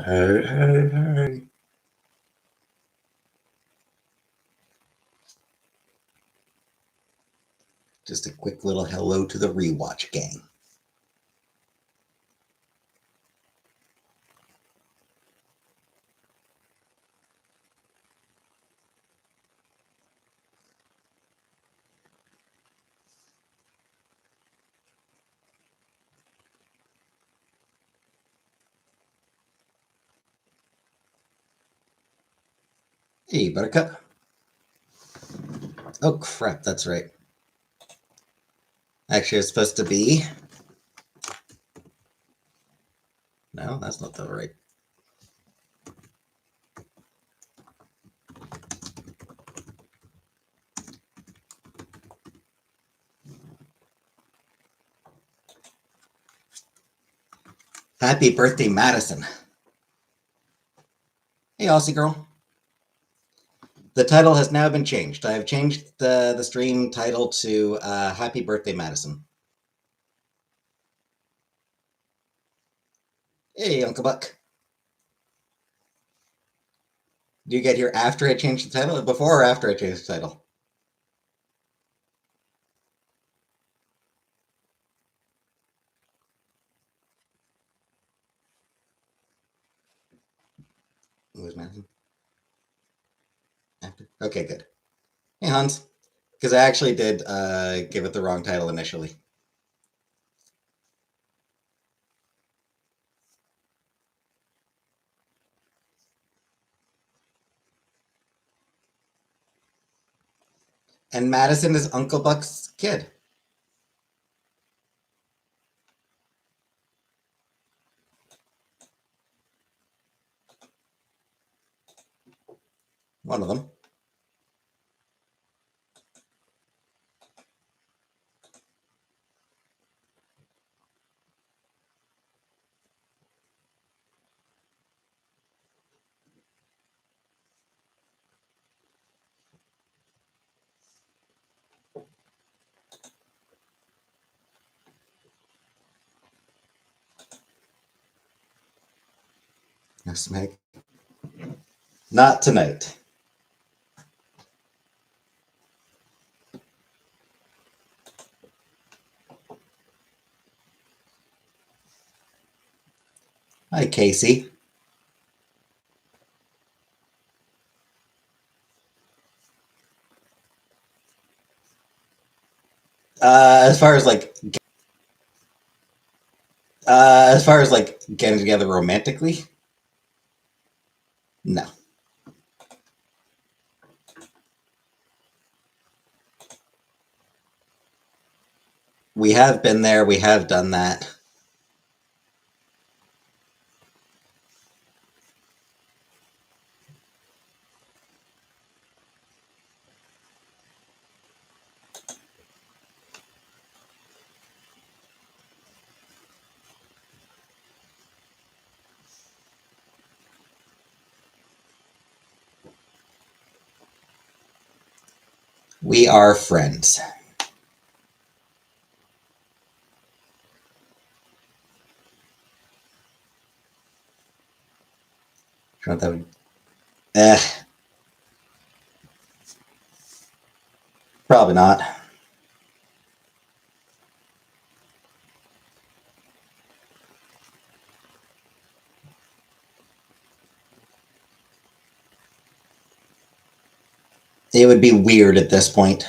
Hey, hey, hey. Just a quick little hello to the rewatch gang. Hey, Buttercup. Oh, crap, that's right. Actually, it's supposed to be. No, that's not the right. Happy birthday, Madison. Hey, Aussie girl. The title has now been changed. I have changed the stream title to Happy Birthday, Madison. Hey, Uncle Buck. Do you get here after I changed the title? Before or after I changed the title? Who's Madison? After? Okay, good. Hey, Hans. Because I actually did give it the wrong title initially. And Madison is Uncle Buck's kid. One of them. Yes, Meg. Not tonight. Hi, Casey. As far as like, getting together romantically, no. We have been there. We have done that. We are friends. That would, eh, probably not. It would be weird at this point.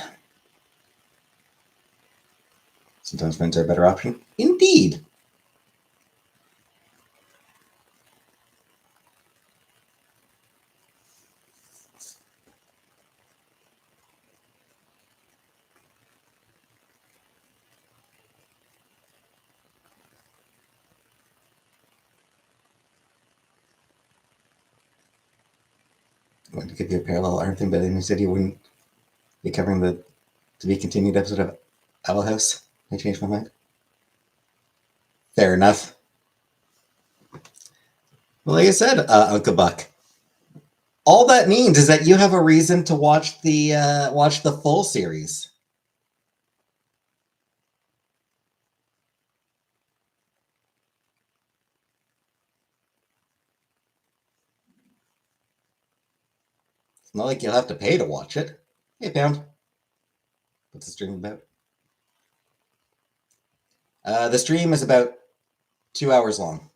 Sometimes friends are a better option. Indeed. I want to give you a parallel art thing, but then you said you wouldn't be covering the to be continued episode of Owl House. I changed my mind. Fair enough. Well, like I said, Uncle Buck, all that means is that you have a reason to watch the full series. not like you'll have to pay to watch it. Hey, Pound. What's the stream about? The stream is about 2 hours long.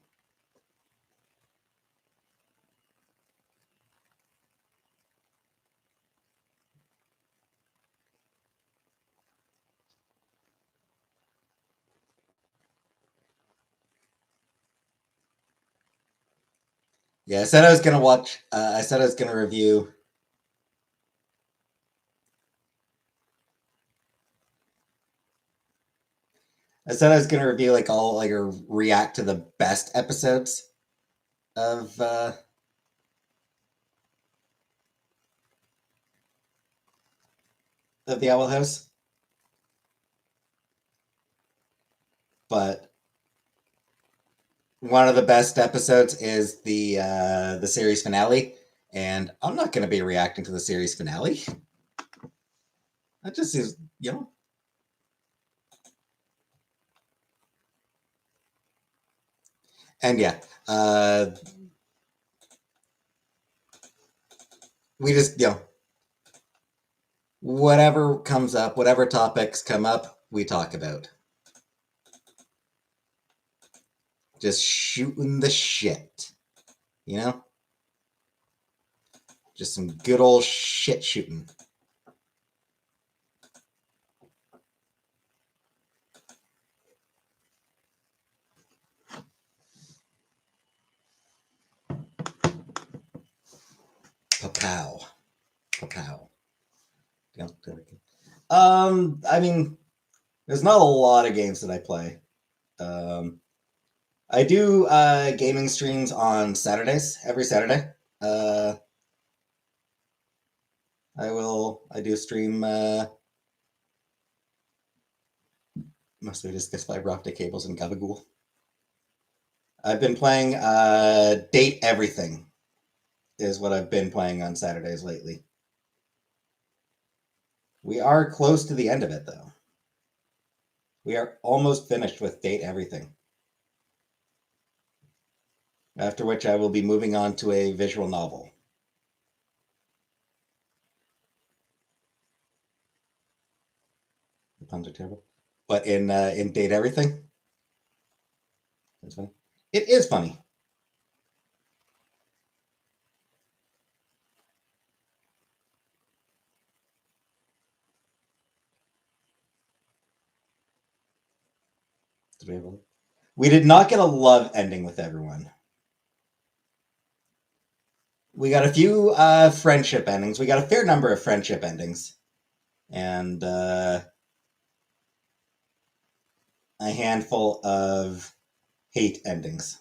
Yeah, I said I was gonna watch. I said I was gonna review. I said I was gonna review like all like or react to the best episodes of the Owl House, but one of the best episodes is the series finale, and I'm not gonna be reacting to the series finale. That just is, you know. And yeah, we just, you know, whatever comes up, whatever topics come up, we talk about. Just shooting the shit, you know? Just some good old shit shooting. Pow. Pow. I mean, there's not a lot of games that I play. I do gaming streams on Saturdays, every Saturday. I do stream mostly discuss fiber optic cables and gabagool. I've been playing Date Everything is what I've been playing on Saturdays lately. We are close to the end of it though. We are almost finished with Date Everything. After which I will be moving on to a visual novel. The puns are terrible. But in Date Everything, it's funny. It is funny. We did not get a love ending with everyone. We got a few friendship endings. We got a fair number of friendship endings. And a handful of hate endings.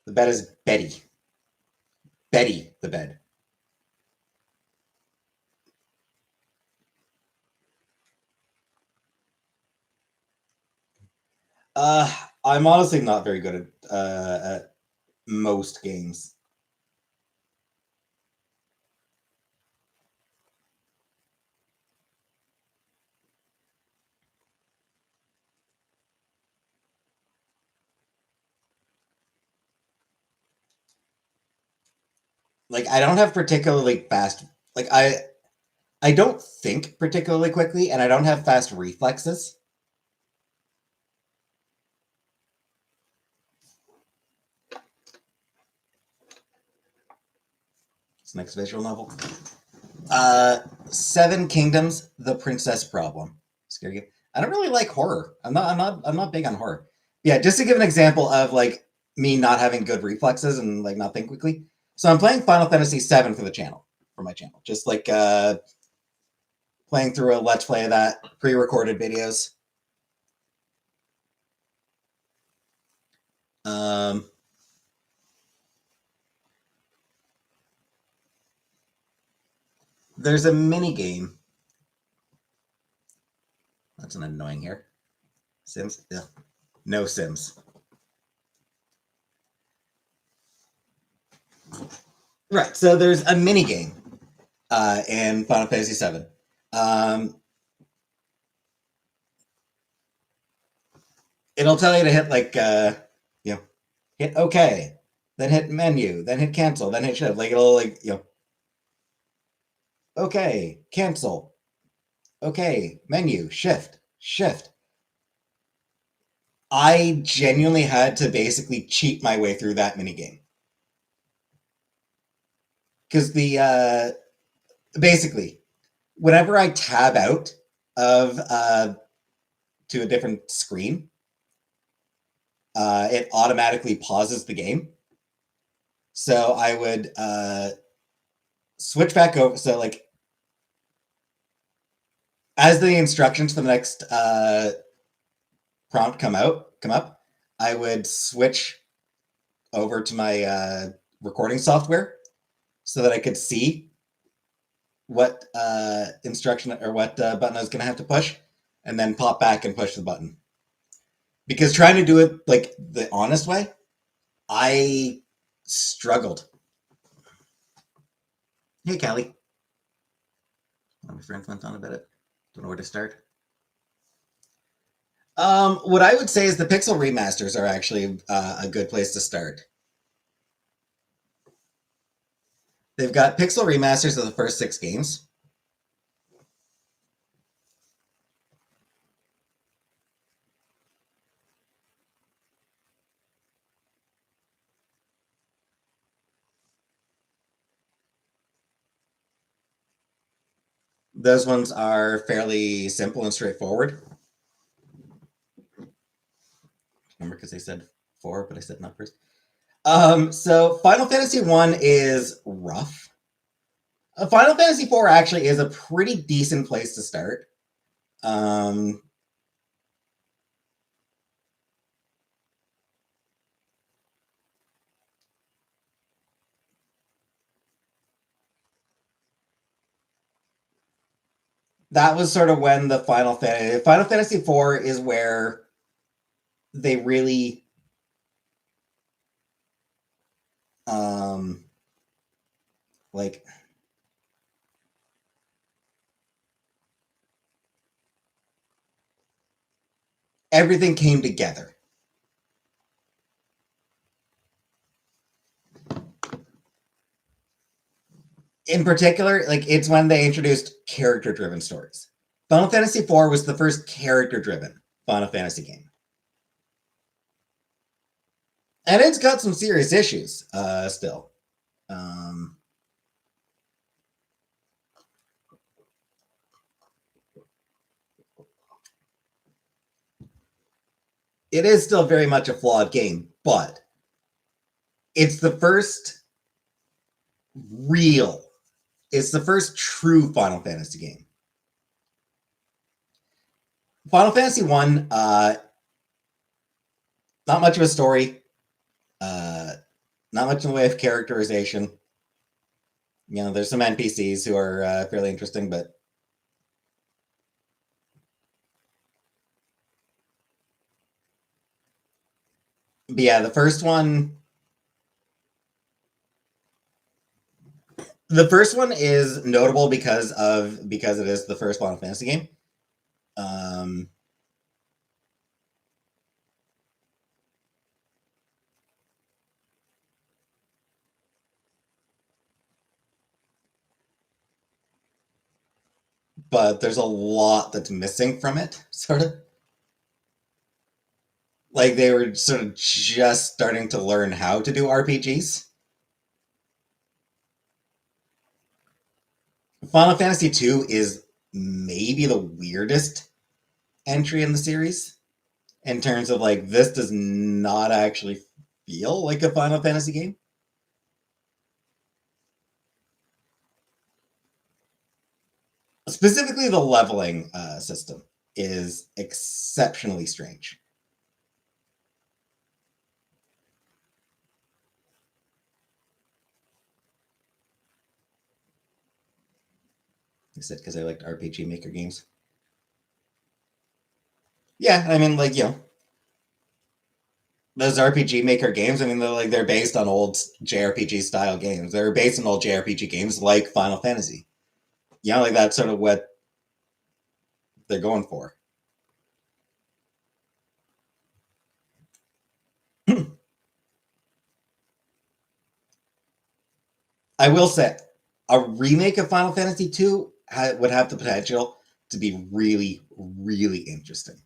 The bed is Betty. Betty, the bed. I'm honestly not very good at most games. Like I don't have particularly fast. Like I don't think particularly quickly, and I don't have fast reflexes. This next visual novel. Seven Kingdoms: The Princess Problem. Scary game. I don't really like horror. I'm not big on horror. Yeah, just to give an example of like me not having good reflexes and like not think quickly. So I'm playing Final Fantasy VII for the channel, for my channel. Just like playing through a let's play of that, pre-recorded videos. There's a mini game. That's an annoying here. Sims? Yeah. No Sims. Right. So there's a mini game in Final Fantasy VII. It'll tell you to hit like you know, hit OK, then hit menu, then hit cancel, then hit shift. Like it'll like OK, cancel, OK, menu, shift, shift. I genuinely had to basically cheat my way through that minigame. Because basically, whenever I tab out of to a different screen, it automatically pauses the game. So I would switch back over. So like as the instructions for the next prompt come up, I would switch over to my recording software so that I could see what instruction or what button I was going to have to push, and then pop back and push the button. Because trying to do it like the honest way, I struggled. Hey, Callie. My friend went on about it. Don't know where to start. What I would say is the Pixel remasters are actually a good place to start. They've got Pixel remasters of the first 6 games. Those ones are fairly simple and straightforward. Remember, because they said 4, but I said not first. So Final Fantasy 1 is rough. Final Fantasy 4 actually is a pretty decent place to start. That was sort of when the Final Fantasy 4 is where they really like everything came together. In particular, like it's when they introduced character-driven stories. Final Fantasy 4 was the first character-driven Final Fantasy game. And it's got some serious issues still. It is still very much a flawed game, but it's the first real, it's the first true Final Fantasy game. Final Fantasy 1, not much of a story, not much in the way of characterization. You know, there's some NPCs who are fairly interesting, but yeah, the first one is notable because it is the first Final Fantasy game. But there's a lot that's missing from it, sort of. Like they were sort of just starting to learn how to do RPGs. Final Fantasy 2 is maybe the weirdest entry in the series in terms of like this does not actually feel like a Final Fantasy game. Specifically, the leveling system is exceptionally strange. I said because I liked RPG Maker games. Yeah, I mean, like those RPG Maker games. I mean, they're based on old JRPG style games. They're based on old JRPG games like Final Fantasy. You know, like that's sort of what they're going for. I will say a remake of Final Fantasy II would have the potential to be really, really interesting.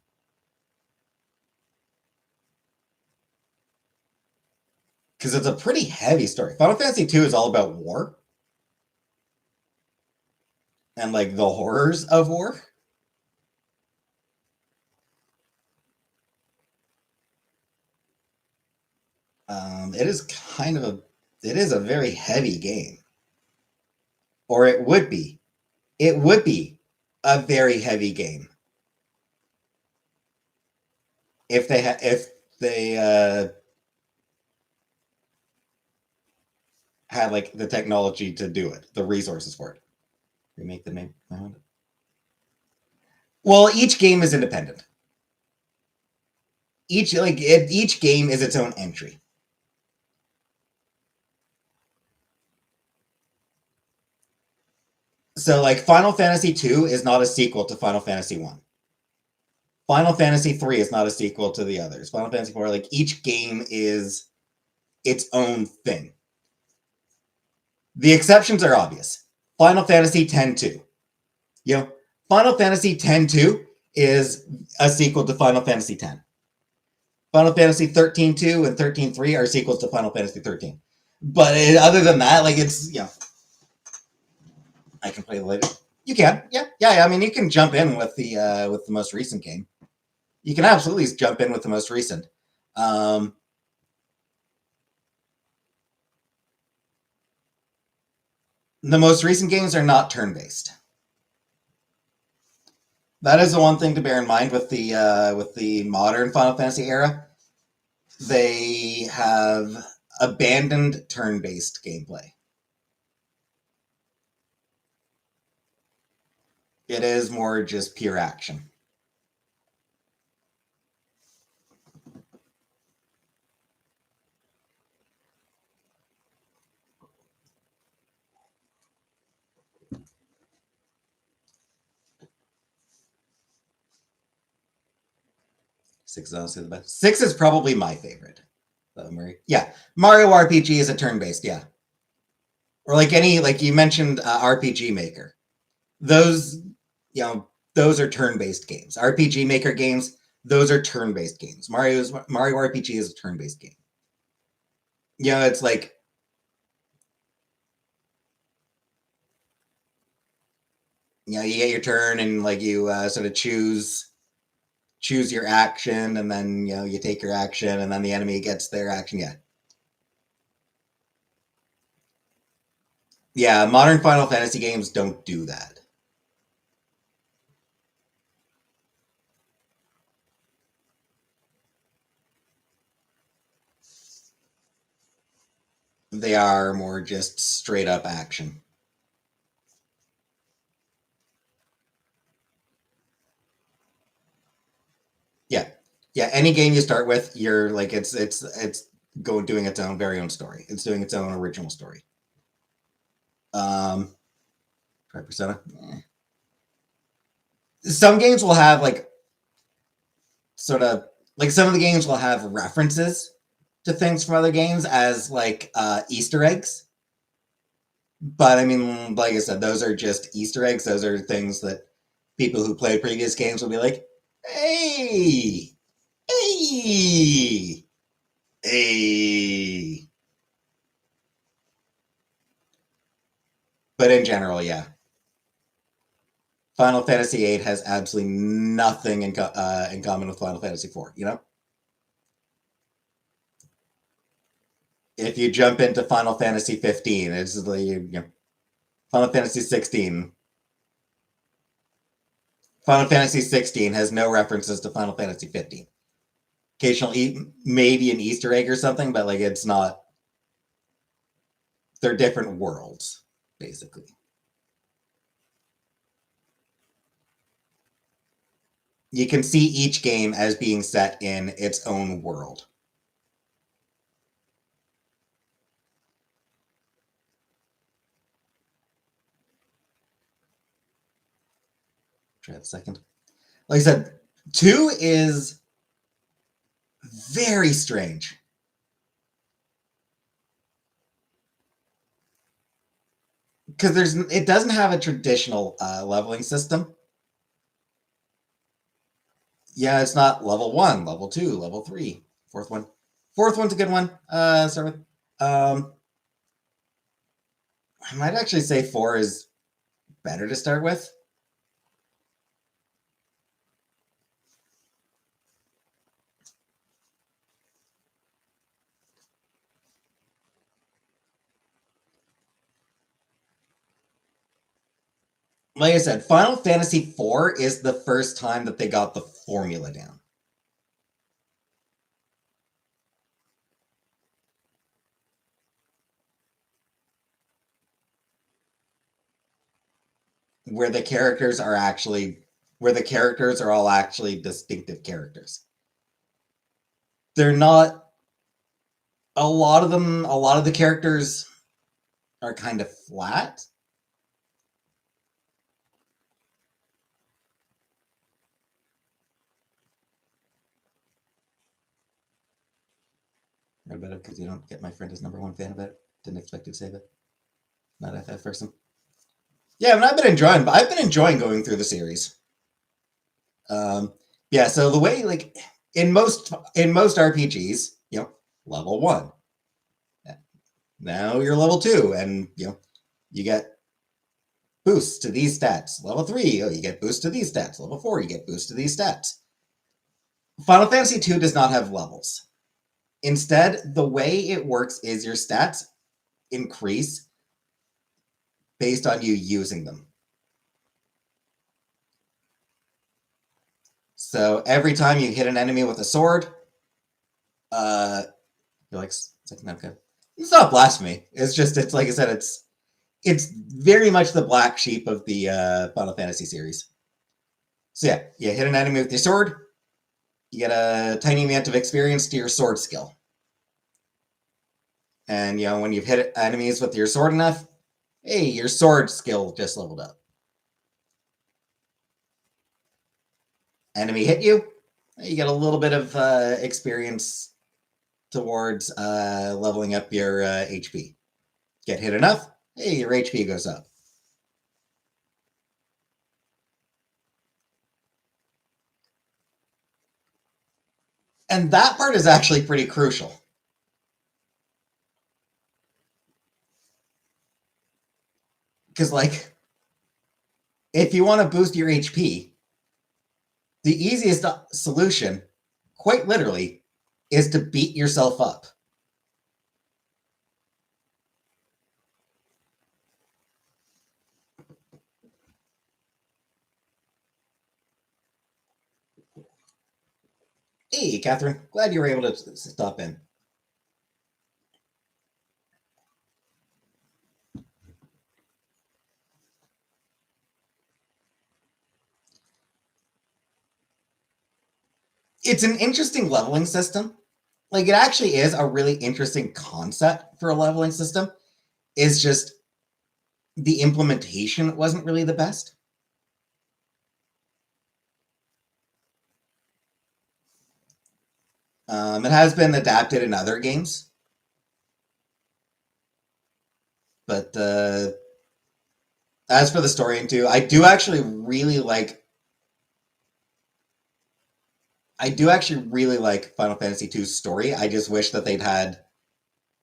Because it's a pretty heavy story. Final Fantasy II is all about war and like the horrors of war. It is kind of it is a very heavy game, or it would be. It would be a very heavy game if they had like the technology to do it, the resources for it. Remake the name. Well, each game is independent. Each game is its own entry. So like Final Fantasy 2 is not a sequel to Final Fantasy 1. Final Fantasy 3 is not a sequel to the others. Final Fantasy 4, like each game is its own thing. The exceptions are obvious. Final Fantasy 10-2. You know, Final Fantasy 10-2 is a sequel to Final Fantasy 10. Final Fantasy 13-2 and 13-3 are sequels to Final Fantasy 13. But other than that, like it's, you know, I can play later. You can, yeah. I mean, you can jump in with the most recent game. You can absolutely jump in with the most recent. The most recent games are not turn-based. That is the one thing to bear in mind with the modern Final Fantasy era. They have abandoned turn-based gameplay. It is more just pure action. Six is honestly the best. Six is probably my favorite. Yeah, Mario RPG is a turn-based, yeah. Or like any, like you mentioned, RPG Maker. Those, you know, those are turn-based games. RPG Maker games, those are turn-based games. Mario RPG is a turn-based game. You know, it's like you know, you get your turn and like you sort of choose your action, and then you know you take your action, and then the enemy gets their action. Yeah. Modern Final Fantasy games don't do that. They are more just straight up action. Yeah, yeah. Any game you start with, you're like it's going doing its own very own story. It's doing its own original story. Um, try Persona. Some games will have like sort of like some of the games will have references to things from other games as like Easter eggs. But I mean, like I said, those are just Easter eggs. Those are things that people who played previous games will be like, hey, hey, hey. But in general, yeah. Final Fantasy VIII has absolutely nothing in common with Final Fantasy IV. You know, if you jump into Final Fantasy 15, it's like you know, Final Fantasy 16. Final Fantasy 16 has no references to Final Fantasy 15. Occasionally, maybe an Easter egg or something, but like it's not. They're different worlds, basically. You can see each game as being set in its own world. Try a second. Like I said, 2 is very strange. because it doesn't have a traditional leveling system. Yeah, it's not level 1, level 2, level 3, fourth one. Fourth one's a good one. Start with. I might actually say 4 is better to start with. Like I said, Final Fantasy IV is the first time that they got the formula down. Where the characters are all actually distinctive characters. They're not a lot of the characters are kind of flat. I bet it because you don't get my friend as #1 fan of it. Didn't expect you to save it. Not FF person. Yeah, I've been enjoying going through the series. Yeah, so the way like in most RPGs, level 1. Now you're level 2, and you get boosts to these stats. Level 3, you get boosts to these stats. Level 4, you get boosts to these stats. Final Fantasy II does not have levels. Instead, the way it works is your stats increase based on you using them. So every time you hit an enemy with a sword, you're like, okay. It's not blasphemy. It's like I said, it's very much the black sheep of the Final Fantasy series. So yeah, you hit an enemy with your sword, you get a tiny amount of experience to your sword skill. And when you've hit enemies with your sword enough, hey, your sword skill just leveled up. Enemy hit you, you get a little bit of experience towards leveling up your HP. Get hit enough, hey, your HP goes up. And that part is actually pretty crucial. Because, like, if you want to boost your HP, the easiest solution, quite literally, is to beat yourself up. Hey, Catherine, glad you were able to stop in. It's an interesting leveling system. Like, it actually is a really interesting concept for a leveling system. It's just the implementation wasn't really the best. It has been adapted in other games. But as for the story into, I do actually really like Final Fantasy II's story. I just wish that they'd had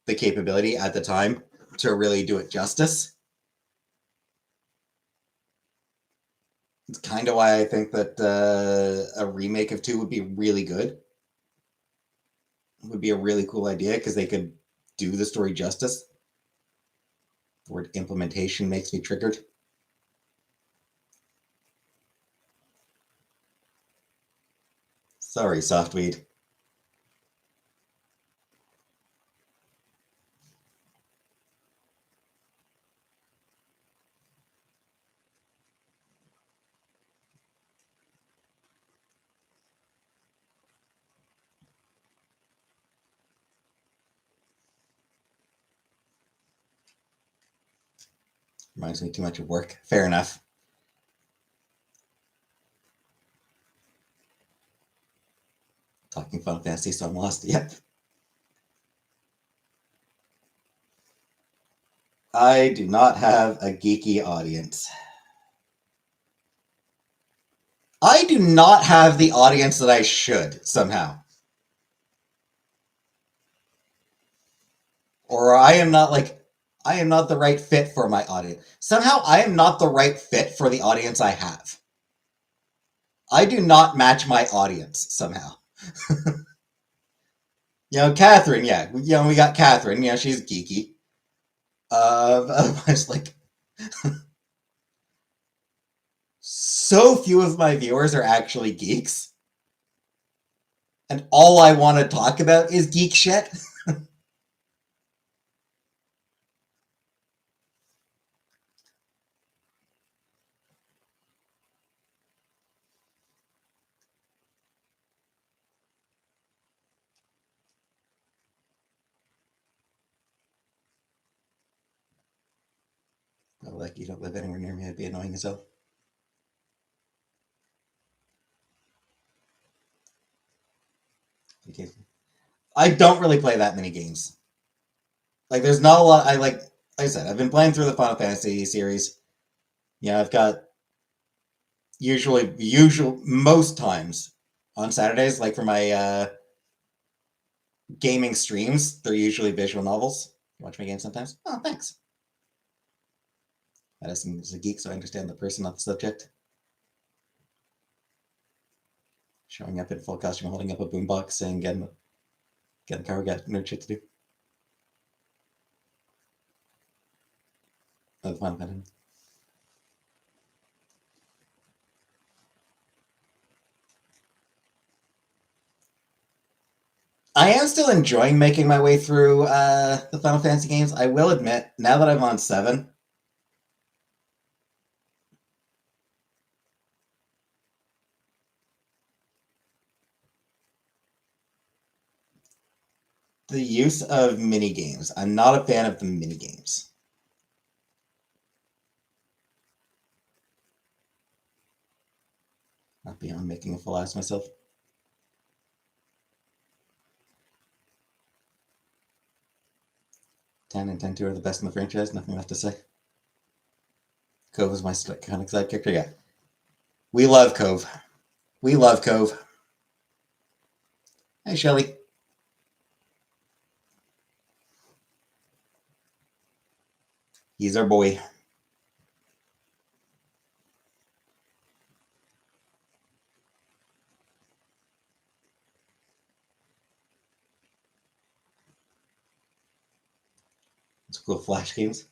the capability at the time to really do it justice. It's kind of why I think that a remake of 2 would be really good. It would be a really cool idea because they could do the story justice. The word implementation makes me triggered. Sorry, Softweed. Reminds me too much of work. Fair enough. Talking Final Fantasy, so I'm lost. Yep. I do not have a geeky audience. I do not have the audience that I should somehow. Or I am not the right fit for my audience. Somehow I am not the right fit for the audience I have. I do not match my audience somehow. Catherine, yeah. We got Catherine, she's geeky. Otherwise, like, so few of my viewers are actually geeks. And all I want to talk about is geek shit. Like, you don't live anywhere near me, I'd be annoying as hell. I don't really play that many games. Like, there's not a lot. Like I said, I've been playing through the Final Fantasy series. I've got most times on Saturdays, like for my gaming streams, they're usually visual novels. You watch my games sometimes? Oh, thanks. Madison is a geek, so I understand the person, not the subject. Showing up in full costume, holding up a boombox, saying, get in the car, we got no shit to do. Oh, the Final Fantasy. I am still enjoying making my way through the Final Fantasy games. I will admit, now that I'm on 7, the use of mini games. I'm not a fan of the mini games. Not beyond making a fool ass myself. 10 and 10-2 are the best in the franchise. Nothing left to say. Cove is my iconic side character. Yeah. We love Cove. We love Cove. Hey, Shelly. He's our boy. It's cool Flash games.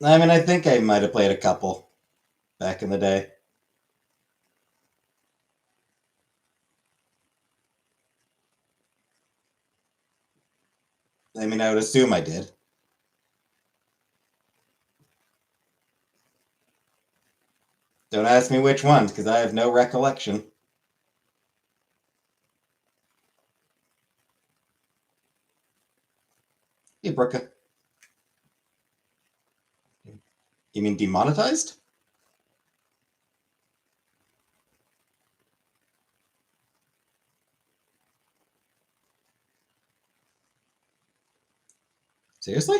I mean, I think I might have played a couple back in the day. I mean, I would assume I did. Don't ask me which ones, because I have no recollection. Hey, Brooke. You mean demonetized? Seriously?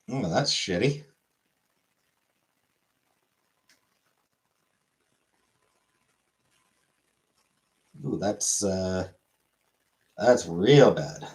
Oh, that's shitty. Ooh, that's real bad.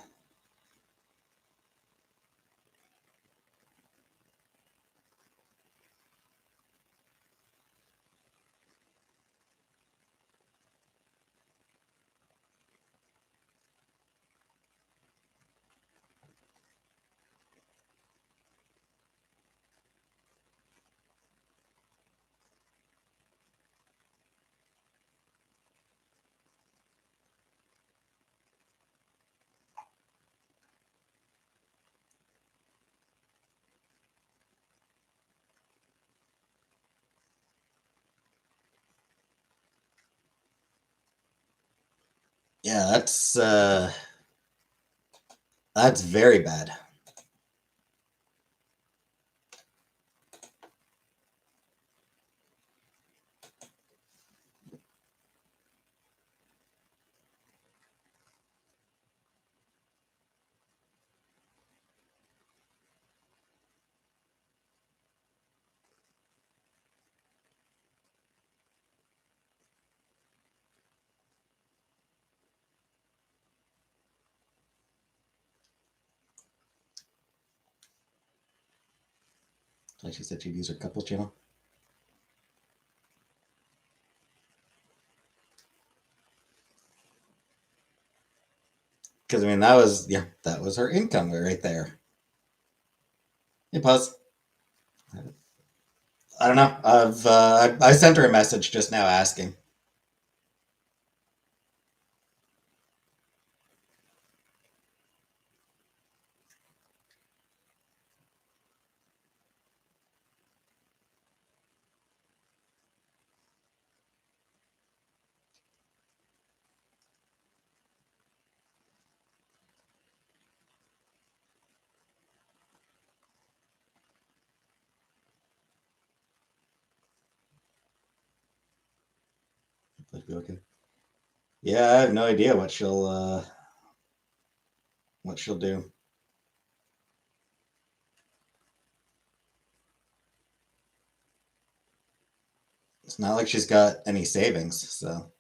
Yeah, that's very bad. Like she said, she'd use her couple channel. Because I mean, that was her income right there. Hey, pause. I don't know. I sent her a message just now asking. Okay. Yeah, I have no idea what she'll do. It's not like she's got any savings, so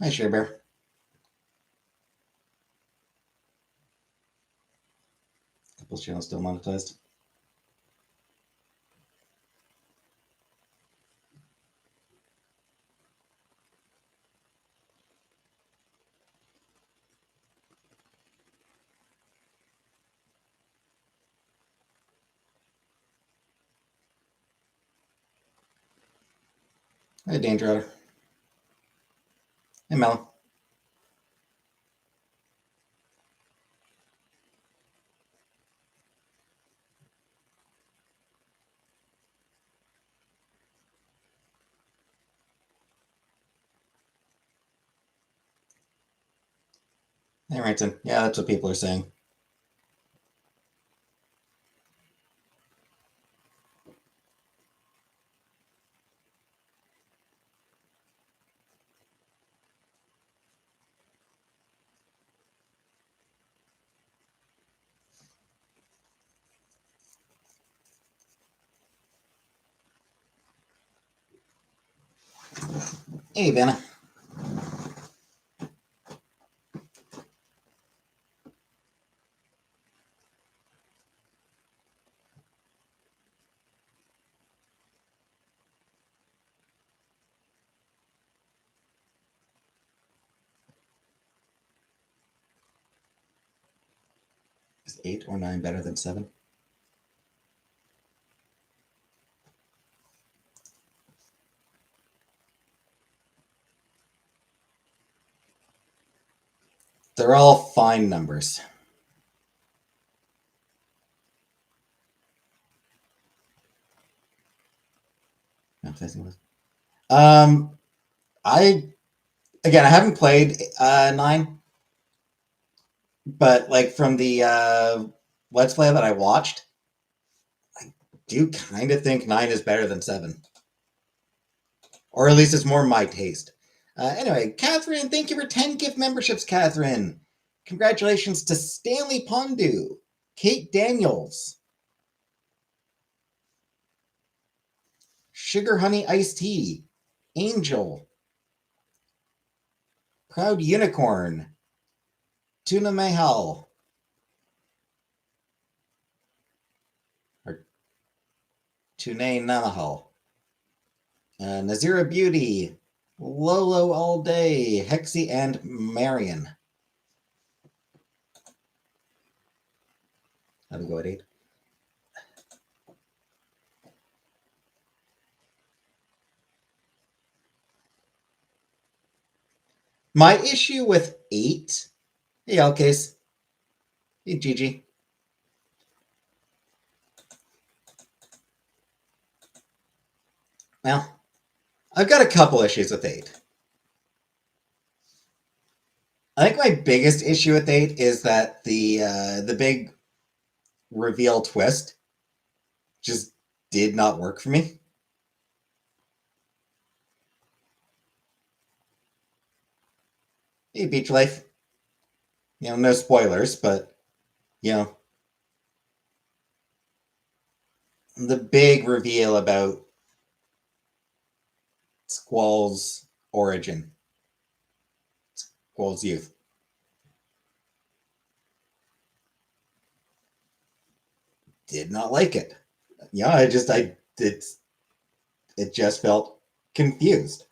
hi, Share Bear. Couple channels still monetized. Hey, Danger Otter. Hey, Melon. Hey, Ranton. Yeah, that's what people are saying. Hey, Vanna. Is 8 or 9 better than 7? They're all fine numbers. Um, I again, I haven't played 9, but like from the Let's Play that I watched, I do kind of think 9 is better than 7, or at least it's more my taste. Anyway, Catherine, thank you for 10 gift memberships, Catherine. Congratulations to Stanley Pondu, Kate Daniels, Sugar Honey Iced Tea, Angel, Proud Unicorn, Tuna Mahal, or Tune Namahal, Nazira Beauty, Lolo All Day, Hexy, and Marion. How do we go at 8? My issue with 8. Hey, Alcase. Hey, Gigi. Well, I've got a couple issues with 8. I think my biggest issue with 8 is that the big reveal twist just did not work for me. Hey, Beach Life. No spoilers, but the big reveal about Squall's origin, Squall's youth. Did not like it. It just felt confused.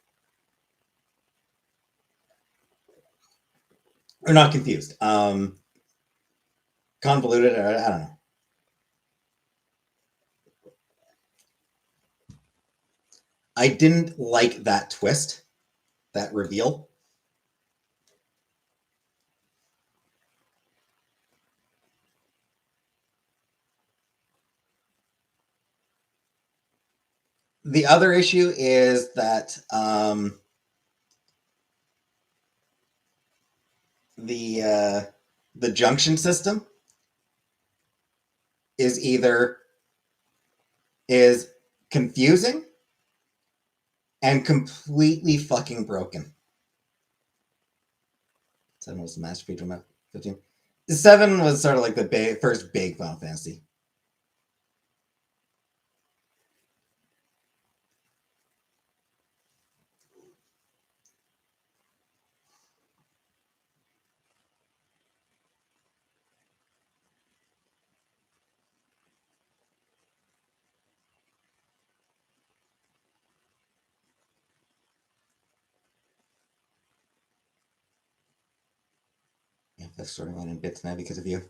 Or not confused. Convoluted, I don't know. I didn't like that twist, that reveal. The other issue is that the junction system is confusing and completely fucking broken. 7 was the masterpiece. 15. 7 was sort of like the first big Final Fantasy. Yeah, that's storyline in bits now because of you.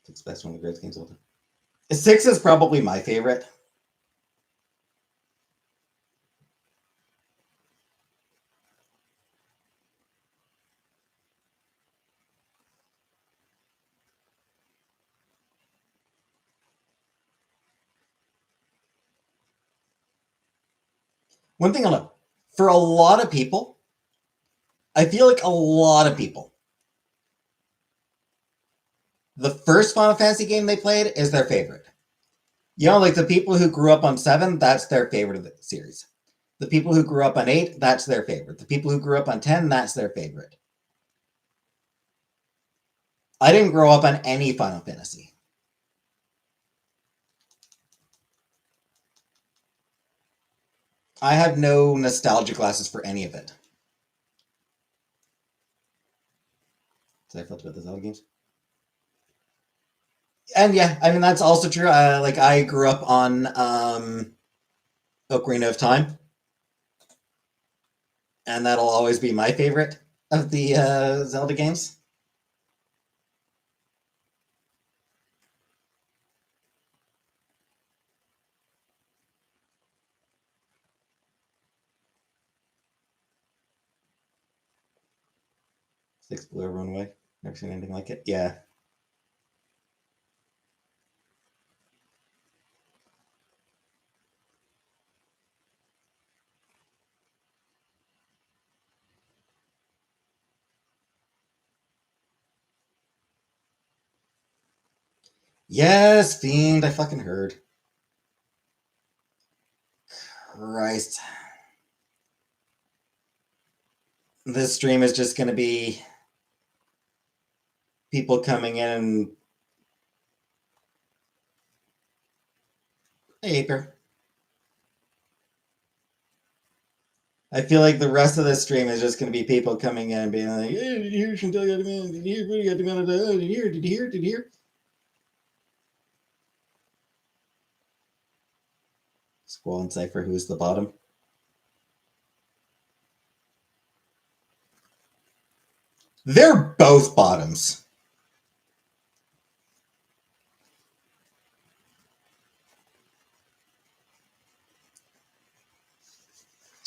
It's the best one of the great games of all time. 6 is probably my favorite. One thing I'll know, for a lot of people, I feel like a lot of people, the first Final Fantasy game they played is their favorite. Like the people who grew up on 7, that's their favorite of the series. The people who grew up on 8, that's their favorite. The people who grew up on 10, that's their favorite. I didn't grow up on any Final Fantasy. I have no nostalgia glasses for any of it. Did I felt about the Zelda games? And yeah, I mean that's also true. Like I grew up on Ocarina of Time, and that'll always be my favorite of the Zelda games. Six blew everyone away. Never seen anything like it. Yeah. Yes, Fiend. I fucking heard. Christ. This stream is just going to be people coming in and. Hey, Aper. I feel like the rest of the stream is just going to be people coming in and being like, hey, did you hear Chantel got a man? Did you hear Rudy got a man? Did you hear? Did you hear? Did you hear? Squall and Cypher, who's the bottom? They're both bottoms.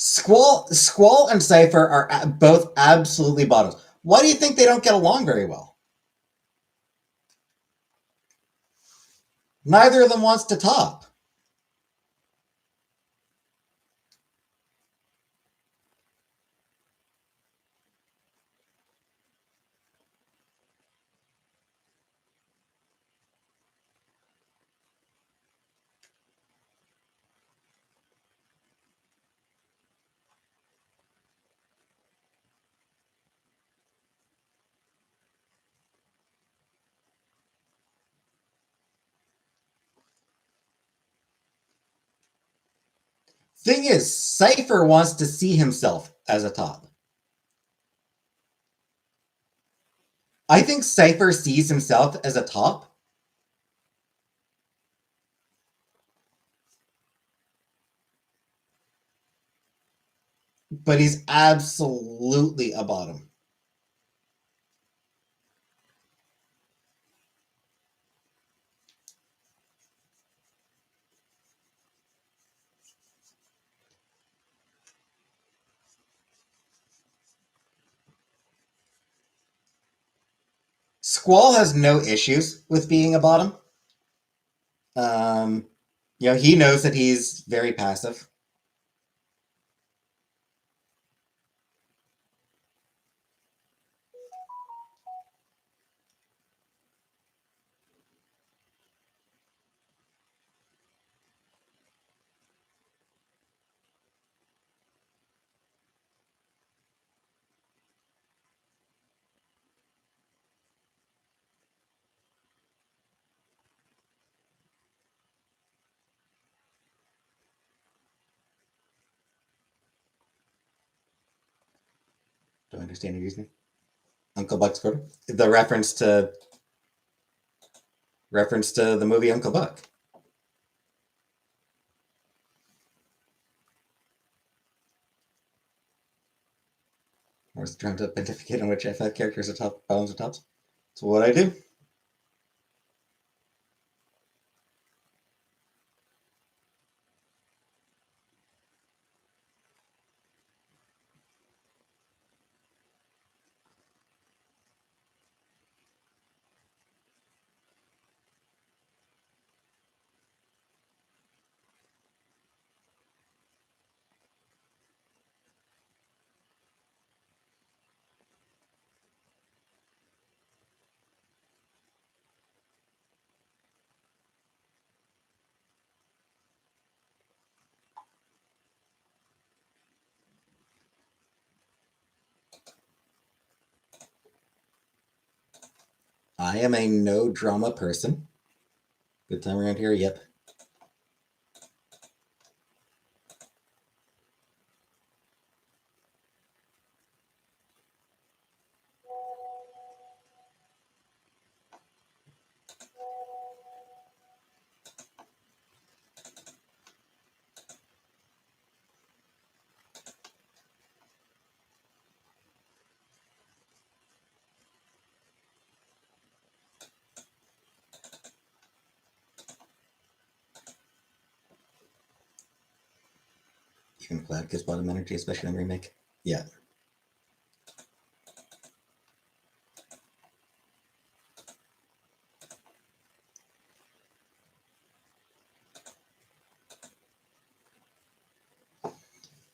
Squall and Cypher are both absolutely bottoms. Why do you think they don't get along very well? Neither of them wants to top. Thing is, Cypher wants to see himself as a top. I think Cypher sees himself as a top. But he's absolutely a bottom. Squall has no issues with being a bottom. He knows that he's very passive. Don't understand your reasoning. Uncle Buck's quarter. The reference to the movie Uncle Buck. I was trying to pontificate on which FF characters are top, bottoms, or tops. That's what I do. I am a no drama person. Good time around here? Yep. Even Cloud gives bottom energy, especially in remake. Yeah.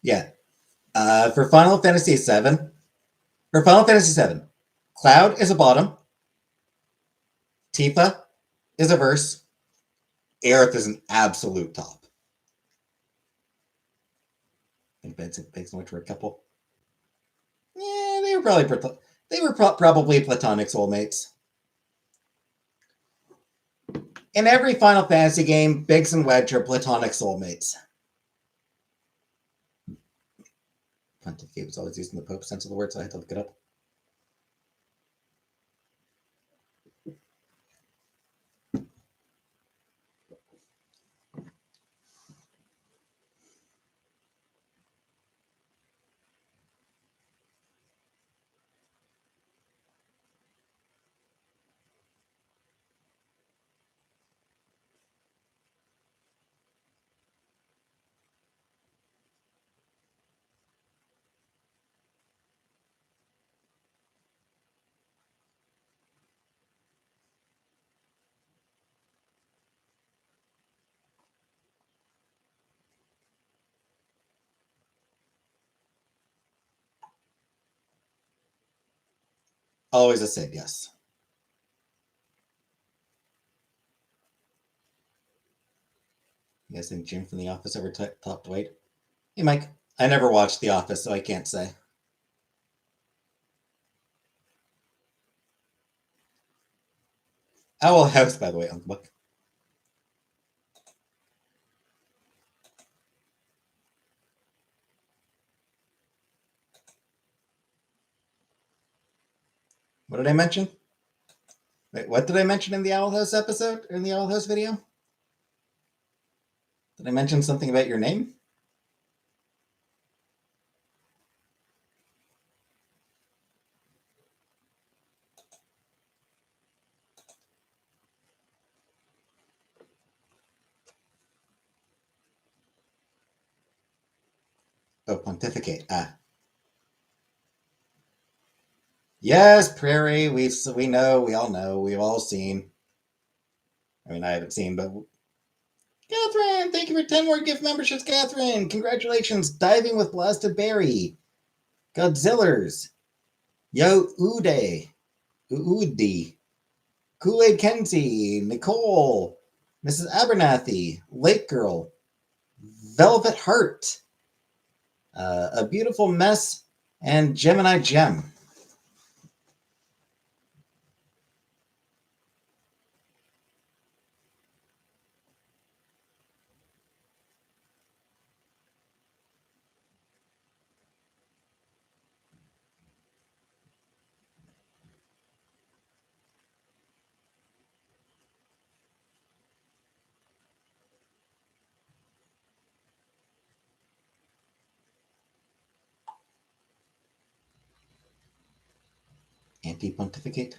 Yeah. For Final Fantasy VII, Cloud is a bottom. Tifa is a verse. Aerith is an absolute top. I think Ben's much for a couple. Yeah, they were probably platonic soulmates. In every Final Fantasy game, Biggs and Wedge are platonic soulmates. Pontificate was always using the Pope sense of the word, so I had to look it up. Always a Sid, yes. You guys think Jim from The Office ever topped Dwight? Hey, Mike. I never watched The Office, so I can't say. Owl House, by the way, Uncle Buck. What did I mention? Wait, what did I mention in the Owl House episode? In the Owl House video? Did I mention something about your name? Oh, pontificate. Ah. Yes, Prairie. We know. We all know. We've all seen. I mean, I haven't seen, but Catherine, thank you for 10 more gift memberships, Catherine. Congratulations. Diving with Blasted Berry. Godzillers. Yo Uday. Udi. Kool-Aid Kenzie. Nicole. Mrs. Abernathy. Lake Girl. Velvet Heart. A Beautiful Mess. And Gemini Gem. Anti-pontificate.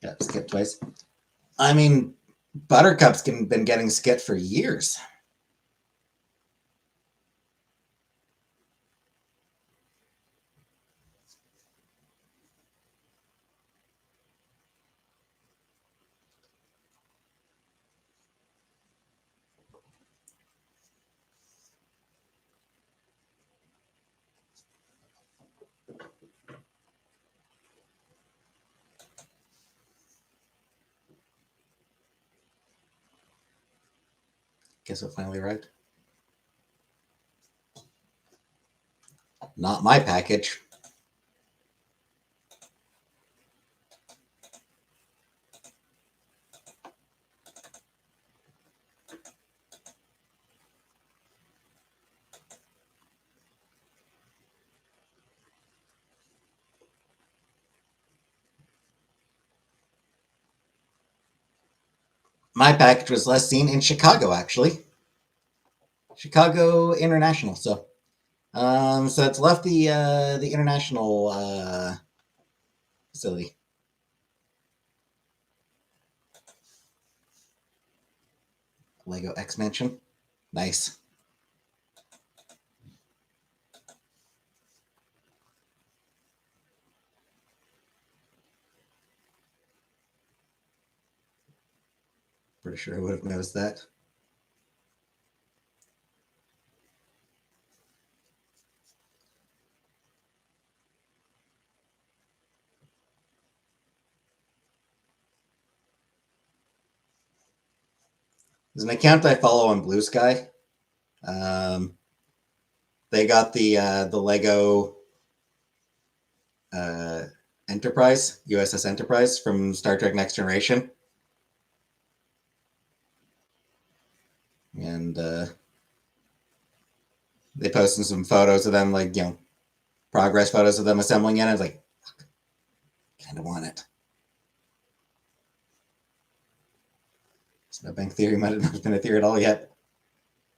Got skipped twice. I mean, Buttercup's been getting skipped for years. Guess what finally arrived? Not my package. My package was last seen in Chicago, actually. Chicago International. So it's left the international facility. Lego X Mansion. Nice. Pretty sure I would have noticed that. There's an account I follow on Blue Sky. They got the Lego Enterprise, USS Enterprise from Star Trek Next Generation. And they posted some photos of them, like, progress photos of them assembling it. I was like, kind of want it. Snowbank Theory might have not been a theory at all yet.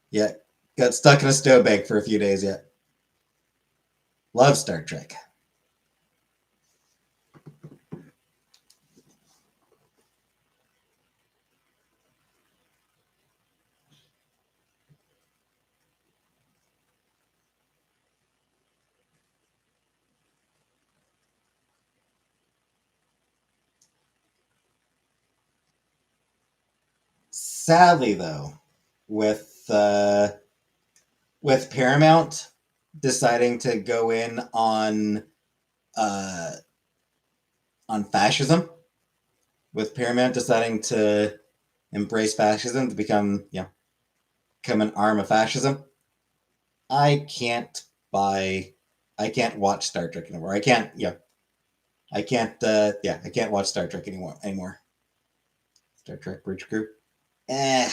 Yeah, got stuck in a snowbank for a few days yet. Love Star Trek. Sadly, though, with Paramount deciding to go in uh, on fascism, with Paramount deciding to embrace fascism to become an arm of fascism, I can't buy, I can't watch Star Trek anymore. I can't watch Star Trek anymore. Star Trek Bridge Crew, eh,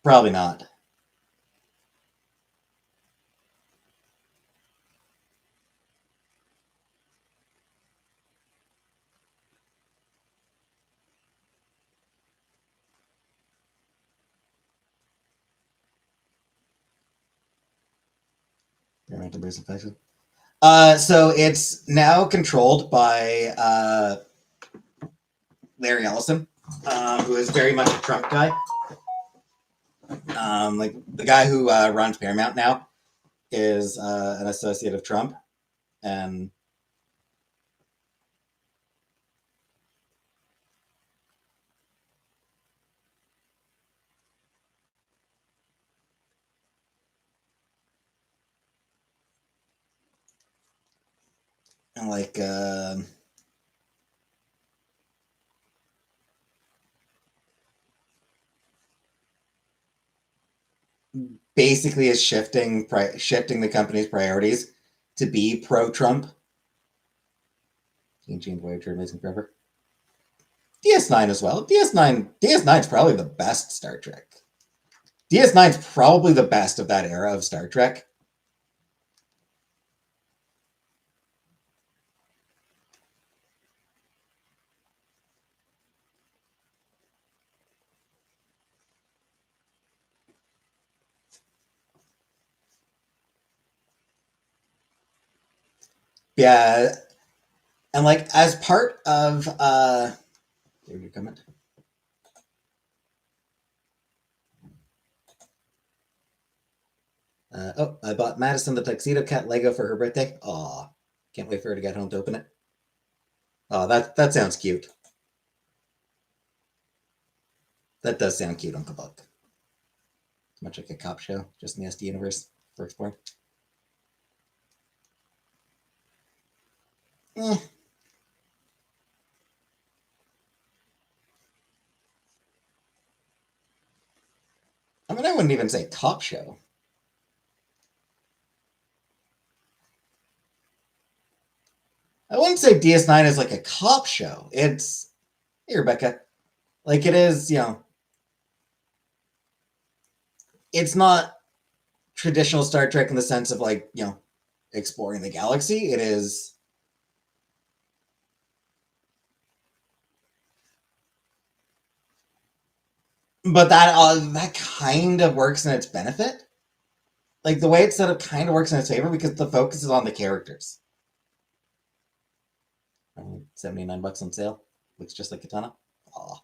probably not. Paramount embracing fascism. So it's now controlled by Larry Ellison, who is very much a Trump guy. Like the guy who runs Paramount now is an associate of Trump, and like basically is shifting the company's priorities to be pro Trump. Changing Voyager, Amazing Forever. DS9 as well. DS9 is probably the best Star Trek. DS9 is probably the best of that era of Star Trek. Yeah, and like as part of there you comment. Oh, I bought Madison the Tuxedo Cat Lego for her birthday. Aw, can't wait for her to get home to open it. Oh, that sounds cute. That does sound cute, Uncle Buck. Much like a cop show, just in the SD universe for exploring. Eh. I mean, I wouldn't even say cop show. I wouldn't say DS9 is like a cop show. It's hey, Rebecca. Like it is, it's not traditional Star Trek in the sense of like, exploring the galaxy. It is, but that kind of works in its benefit. Like the way it's set up kind of works in its favor because the focus is on the characters. $79 on sale. Looks just like Katana. Aw.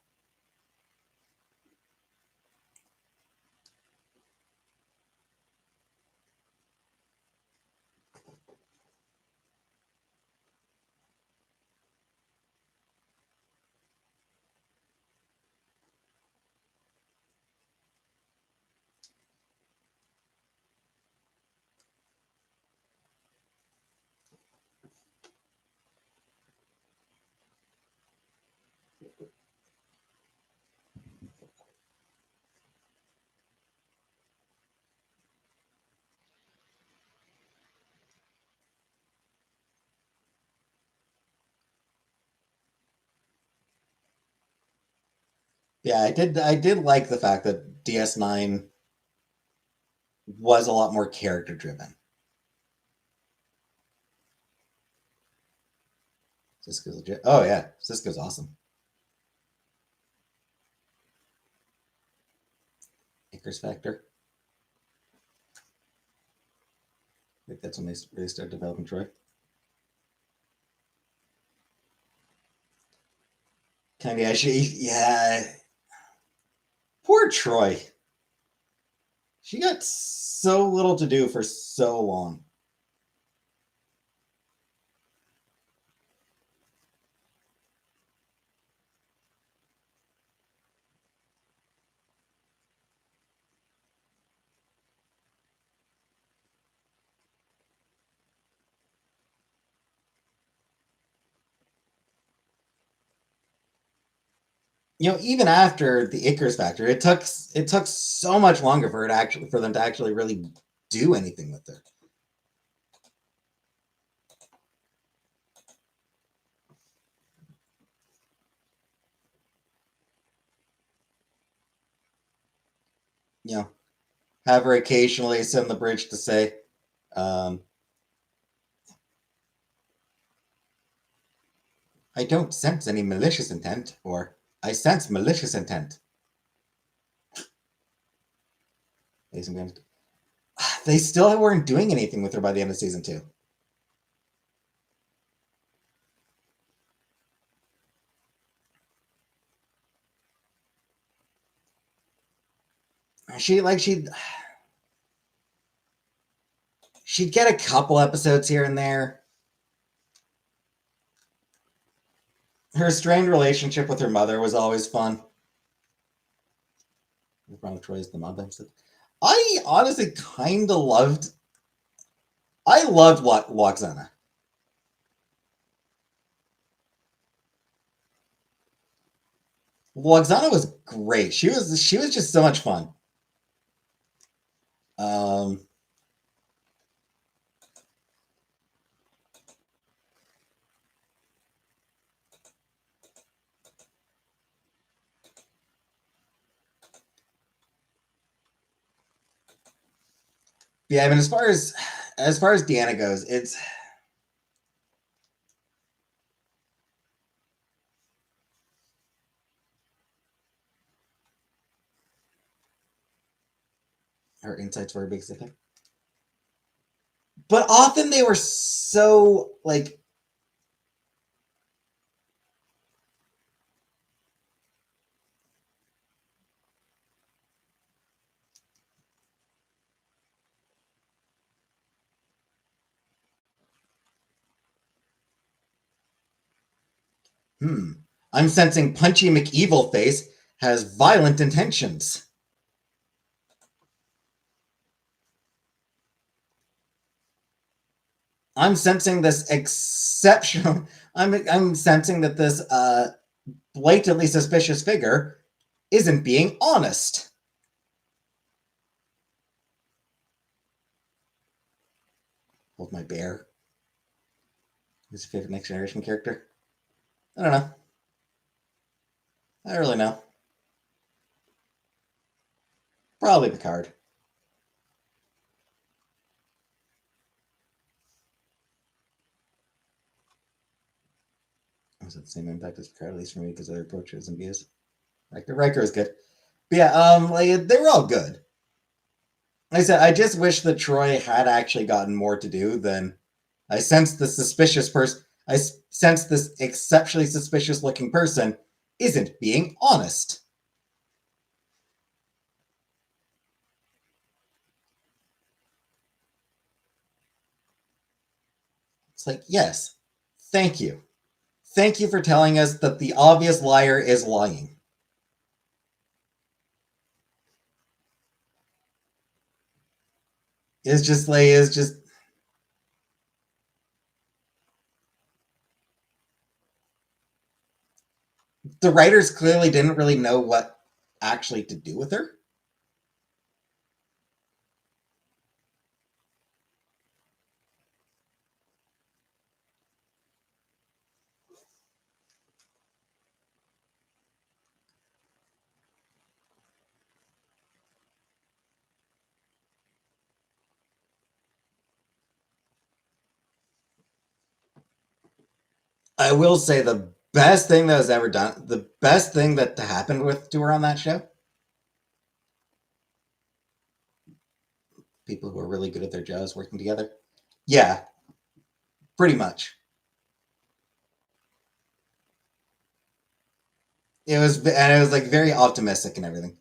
Yeah, I did like the fact that DS9 was a lot more character driven. Cisco's legit. Oh yeah, Cisco's awesome. Icarus Factor. I think that's when they really started developing Troy. Kind of actually, yeah. Poor Troy. She got so little to do for so long. even after the Icarus factor, it took so much longer for them to actually really do anything with it. Have her occasionally send the bridge to say, I don't sense any malicious intent, or I sense malicious intent. They still weren't doing anything with her by the end of season 2. She'd get a couple episodes here and there. Her strained relationship with her mother was always fun. Wrong choice, the mom episode. I honestly kind of loved. I loved Loxana. Loxana was great. She was just so much fun. Yeah, I mean, as far as Deanna goes, it's her insights were a big thing. But often they were so like I'm sensing Punchy McEvil Face has violent intentions. I'm sensing this exceptional. I'm sensing that this blatantly suspicious figure isn't being honest. Hold my bear. Who's your favorite Next Generation character? I don't know. I don't really know. Probably Picard. Was it the same impact as Picard, at least for me, because other approaches and views? Riker is good. But yeah, like they were all good. Like I said, I just wish that Troy had actually gotten more to do than I sensed the suspicious person. I sense this exceptionally suspicious looking person isn't being honest. It's like, yes, thank you. Thank you for telling us that the obvious liar is lying. It's just the writers clearly didn't really know what actually to do with her. I will say the best thing that was ever done, the best thing that happened to her on that show, people who are really good at their jobs working together. Yeah, pretty much. It was like very optimistic and everything.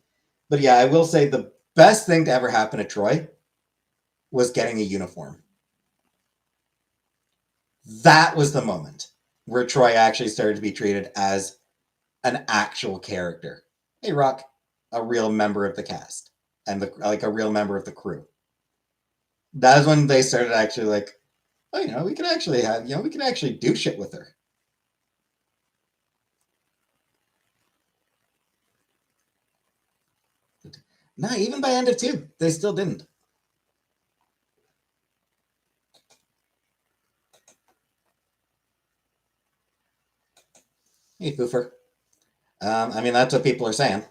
But yeah, I will say the best thing to ever happen to Troy was getting a uniform. That was the moment where Troy actually started to be treated as an actual character. Hey, Rock, a real member of the cast and like a real member of the crew. That was when they started actually like, oh, we can actually have, we can actually do shit with her. No, even by end of 2, they still didn't. Hey, Foofer. I mean, that's what people are saying.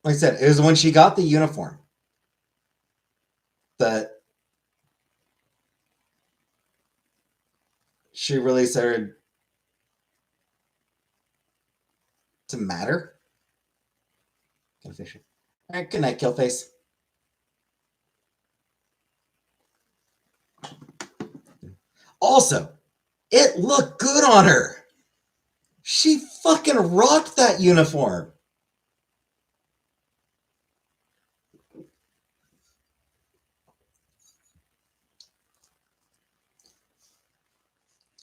Like I said, it was when she got the uniform that she really started to matter. All right, good night, Killface. Also, it looked good on her. She fucking rocked that uniform.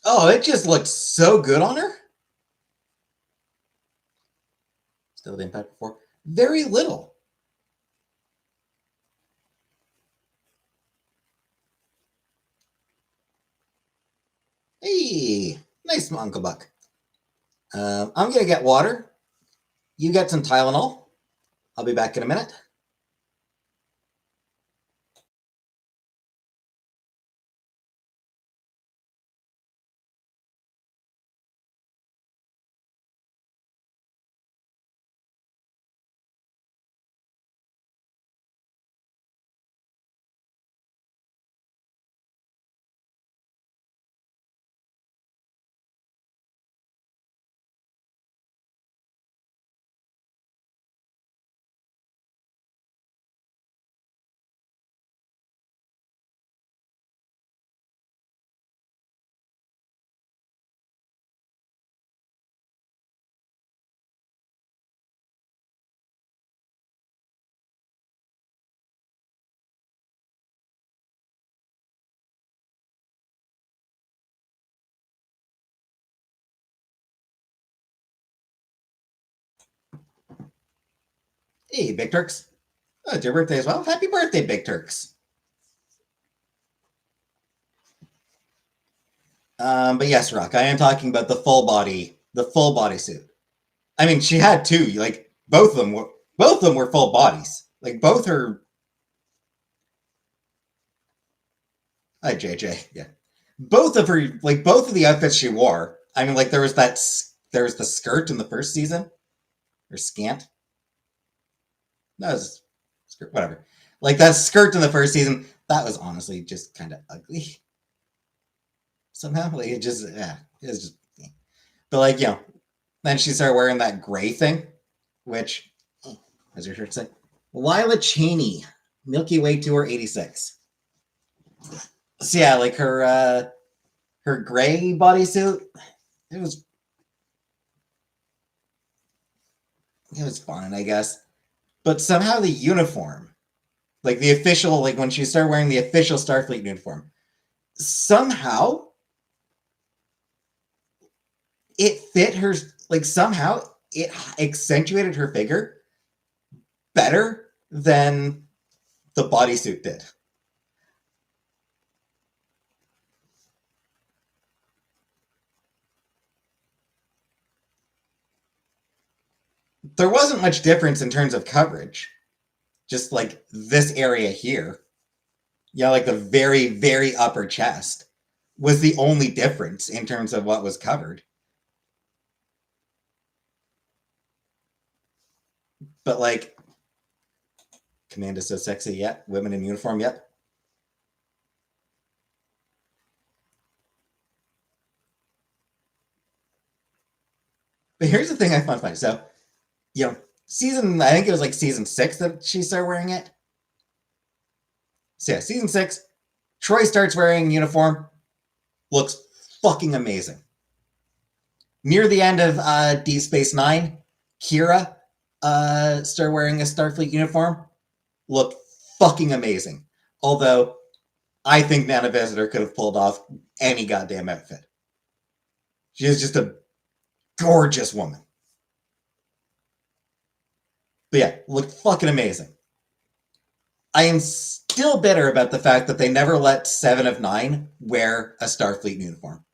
Oh, it just looked so good on her. Still the impact before. Very little. Hey, nice, Uncle Buck. I'm going to get water. You get some Tylenol. I'll be back in a minute. Hey, Big Turks. Oh, it's your birthday as well. Happy birthday, Big Turks. But yes, Rock, I am talking about the full body suit. I mean, she had two. Like both of them were full bodies. Like both are. Hi, JJ. Yeah, both of her, like both of the outfits she wore. I mean, like there was the skirt in the first season, or scant. No, it was skirt, whatever. Like that skirt in the first season, that was honestly just kind of ugly. Somehow, like it just, yeah, it was just. Yeah. But like, then she started wearing that gray thing, which, as your shirt said, Lila Cheney, Milky Way Tour 86. So yeah, like her gray bodysuit, it was it was fine, I guess. But somehow the uniform, like the official, like when she started wearing the official Starfleet uniform, somehow it fit her, like somehow it accentuated her figure better than the bodysuit did. There wasn't much difference in terms of coverage, just like this area here. Yeah, like the very, very upper chest was the only difference in terms of what was covered. But like, Command is so sexy, yet women in uniform, yet. But here's the thing I find funny. So, I think it was like season 6 that she started wearing it. So yeah, season 6, Troy starts wearing uniform, looks fucking amazing. Near the end of Deep Space Nine, Kira started wearing a Starfleet uniform, looked fucking amazing. Although I think Nana Visitor could have pulled off any goddamn outfit. She is just a gorgeous woman. But yeah, looked fucking amazing. I am still bitter about the fact that they never let 7 of 9 wear a Starfleet uniform.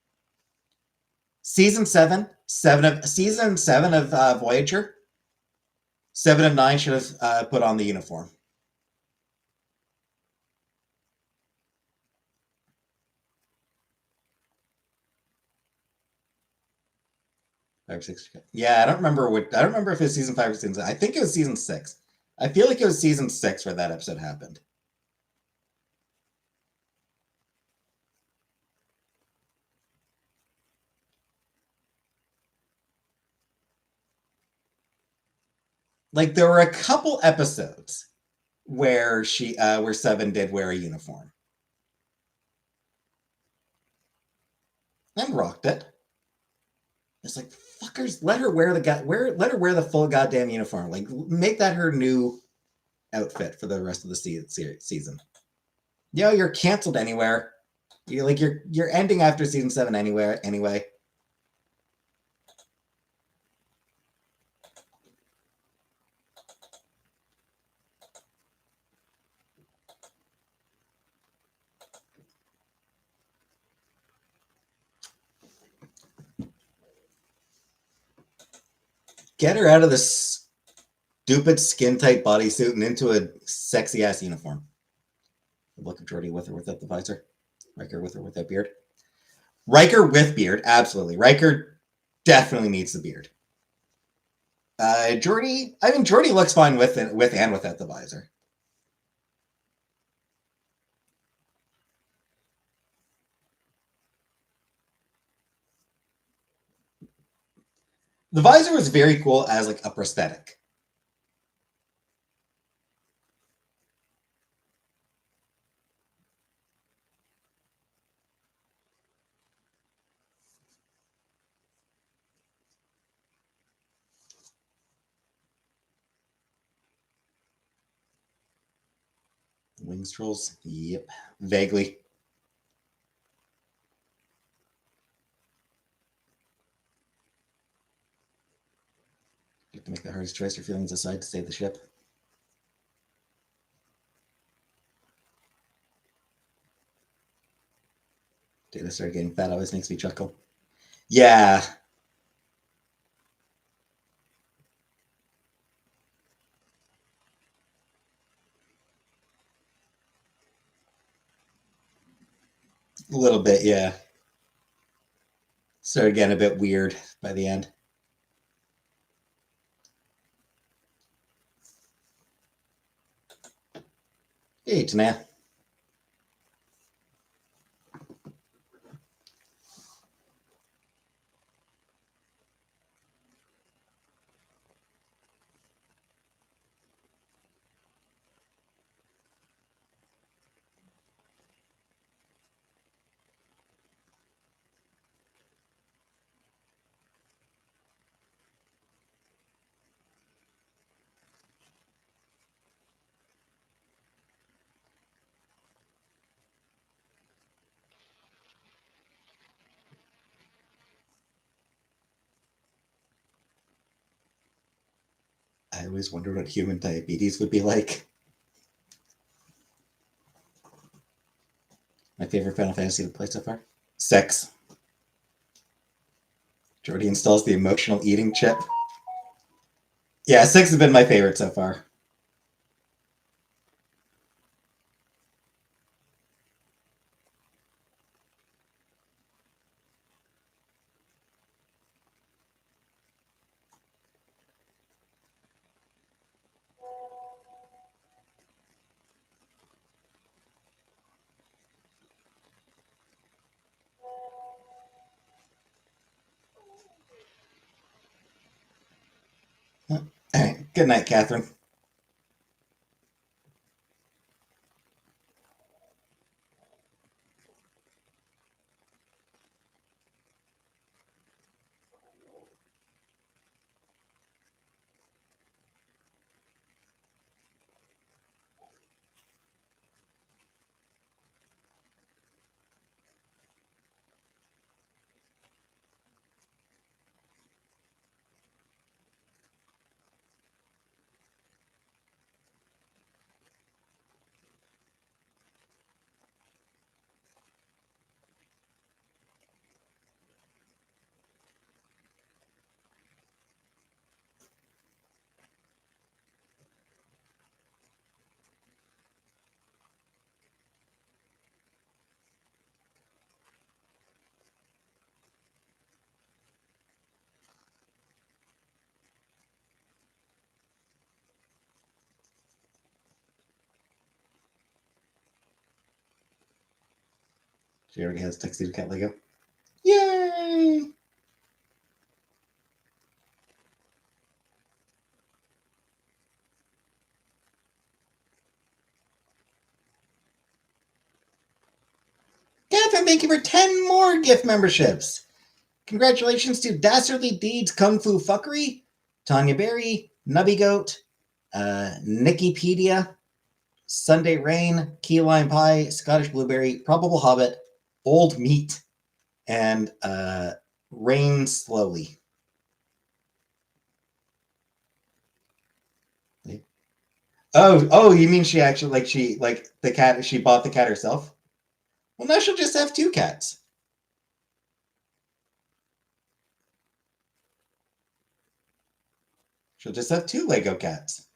Season 7, Season 7 of Voyager. 7 of 9 should have put on the uniform. Five, six. Yeah, I don't remember what. I don't remember if it was season 5 or season 6. I think it was season 6. I feel like it was season 6 where that episode happened. Like there were a couple episodes where where Seven did wear a uniform and rocked it. It's like fuckers, let her wear let her wear the full goddamn uniform. Like make that her new outfit for the rest of the season. Yo, you're canceled anywhere. You're ending after season 7 anywhere anyway. Get her out of this stupid skin tight bodysuit and into a sexy ass uniform. Look at Jordy with or without the visor. Riker with or without beard. Riker with beard, absolutely. Riker definitely needs the beard. Jordy, I mean, Jordy looks fine with and without the visor. The visor was very cool as like a prosthetic. Wings trolls, yep, vaguely. You have to make the hardest choice. Your feelings aside to save the ship. Data started getting fat. Always makes me chuckle. Yeah. A little bit, yeah. Started getting a bit weird by the end. Hey, Tanea. I always wondered what human diabetes would be like. My favorite Final Fantasy to play so far? 6. Jordy installs the emotional eating chip. Yeah, 6 has been my favorite so far. Good night, Catherine. She already has Tuxedo Cat Lego. Yay! Catherine, thank you for 10 more gift memberships. Congratulations to Dastardly Deeds Kung Fu Fuckery, Tanya Berry, Nubby Goat, Nickypedia, Sunday Rain, Key Lime Pie, Scottish Blueberry, Probable Hobbit, Old Meat, and Rain Slowly. Oh, you mean she actually the cat? She bought the cat herself? Well, now she'll just have 2 cats. She'll just have 2 Lego cats.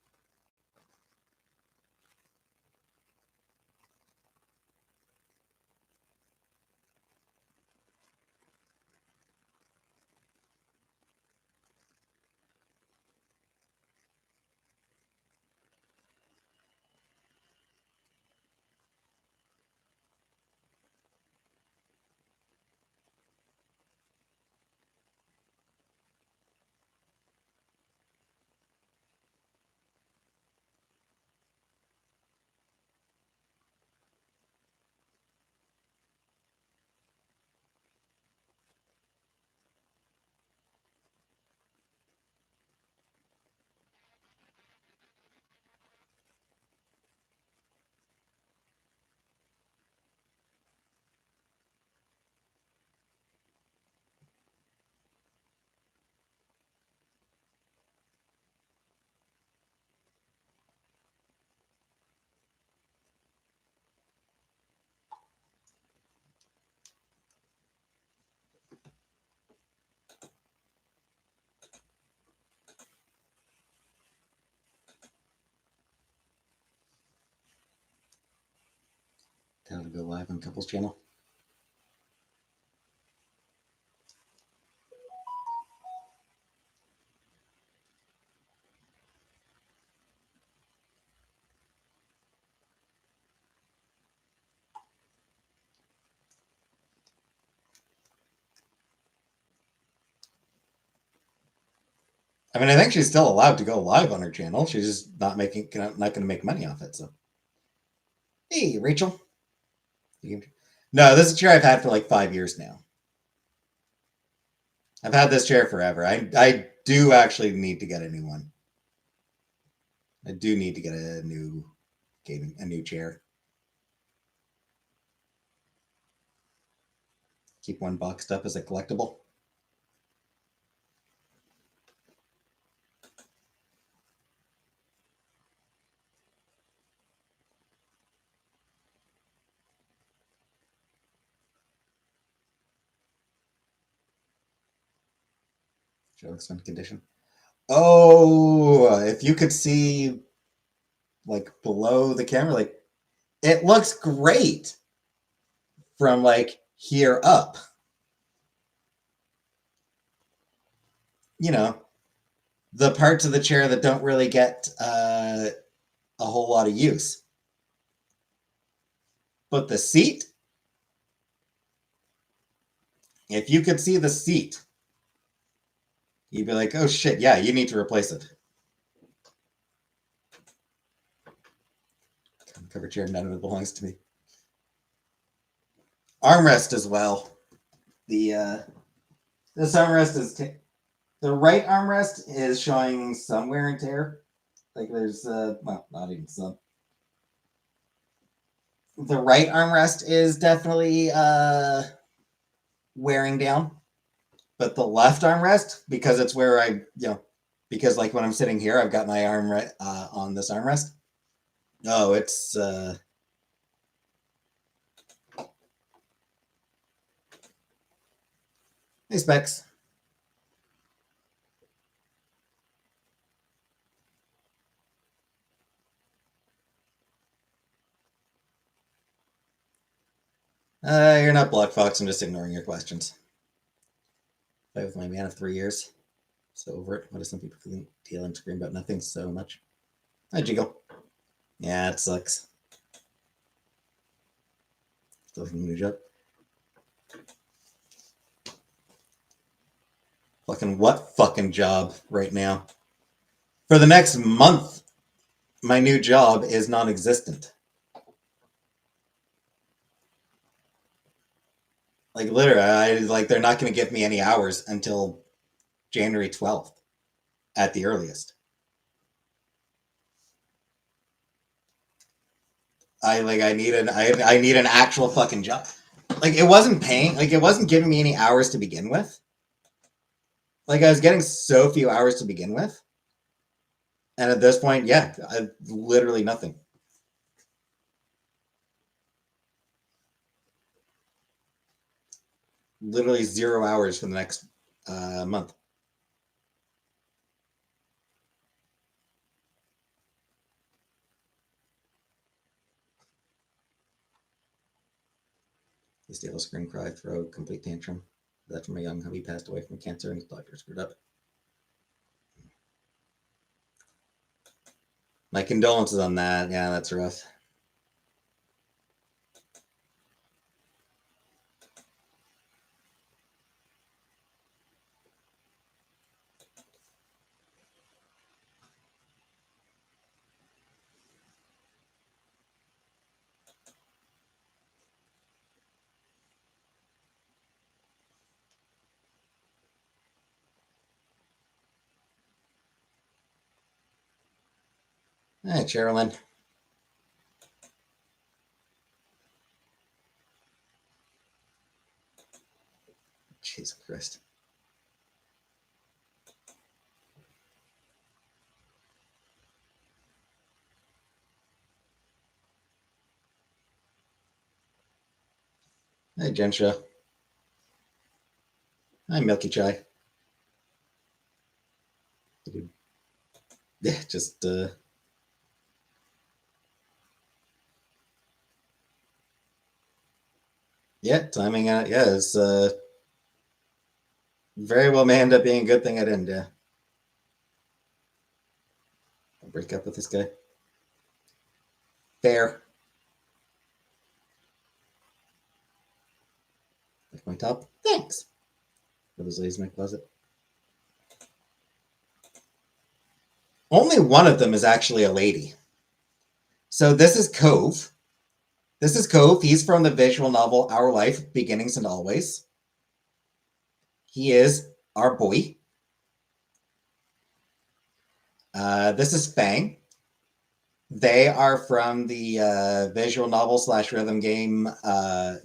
Tell her to go live on Couples Channel. I mean, I think she's still allowed to go live on her channel. She's just not going to make money off it. So, hey, Rachel. No, this is a chair I've had for like 5 years now. I've had this chair forever. I do actually need to get a new one. I do need to get a new chair. Keep one boxed up as a collectible. Show extent condition. Oh, if you could see like below the camera, like it looks great from like here up. You know, the parts of the chair that don't really get a whole lot of use. But the seat, if you could see the seat, you'd be like, oh shit, yeah, you need to replace it. Cover chair, none of it belongs to me. Armrest as well. This armrest is the right armrest is showing some wear and tear. Like there's well, not even some. The right armrest is definitely wearing down, but the left armrest, because it's where because like when I'm sitting here, I've got my arm right on this armrest. No, it's hey Specs. You're not Block Fox. I'm just ignoring your questions. Play with my man of 3 years. So over it. What is some people dealing scream about nothing so much? Hi, Jiggle. Yeah, it sucks. Still from a new job. Fucking what fucking job right now? For the next month, my new job is non-existent. Like literally, they're not going to give me any hours until January 12th at the earliest. I need an actual fucking job. Like it wasn't paying, like it wasn't giving me any hours to begin with. Like I was getting so few hours to begin with. And at this point, yeah, literally nothing. Literally 0 hours for the next month. He steal a scream, cry, throw, complete tantrum. That's from a young hubby passed away from cancer and his doctor screwed up. My condolences on that. Yeah, that's rough. Hey, Sherilyn. Jesus Christ. Hey, Gensha. Hi, Milky Chai. Yeah, just yeah, timing out. Yeah, it's very well may end up being a good thing I didn't. Yeah, I'll break up with this guy. Fair. Like my top. Thanks. For those ladies in my closet. Only one of them is actually a lady. So this is Cove. This is Cove. He's from the visual novel Our Life, Beginnings and Always. He is our boy. This is Fang. They are from the visual novel / rhythm game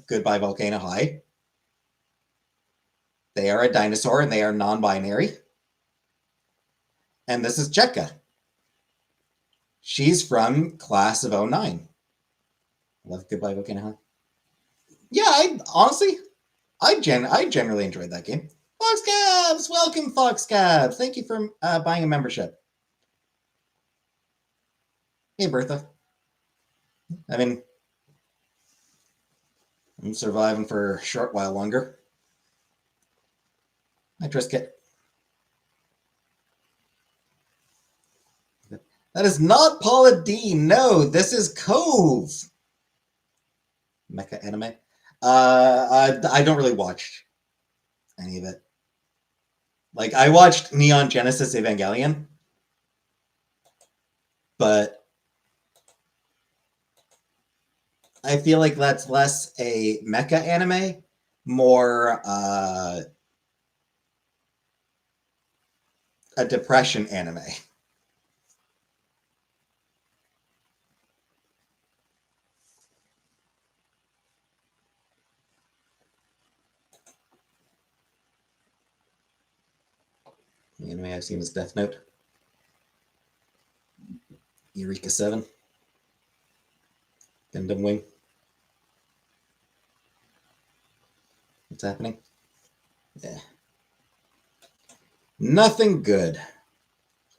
Goodbye Volcano High. They are a dinosaur and they are non-binary. And this is Cheka. She's from class of 09. Love Goodbye Volcano High. Yeah, I honestly, I generally enjoyed that game. Foxcabs, welcome Foxcabs. Thank you for buying a membership. Hey Bertha. I mean, I'm surviving for a short while longer. Hi Trisket. That is not Paula Dean. No, this is Cove. Mecha anime. I don't really watch any of it. Like I watched Neon Genesis Evangelion, but I feel like that's less a mecha anime, more a depression anime. The anime I've seen is Death Note, Eureka 7, Gundam Wing. What's happening? Yeah. Nothing good.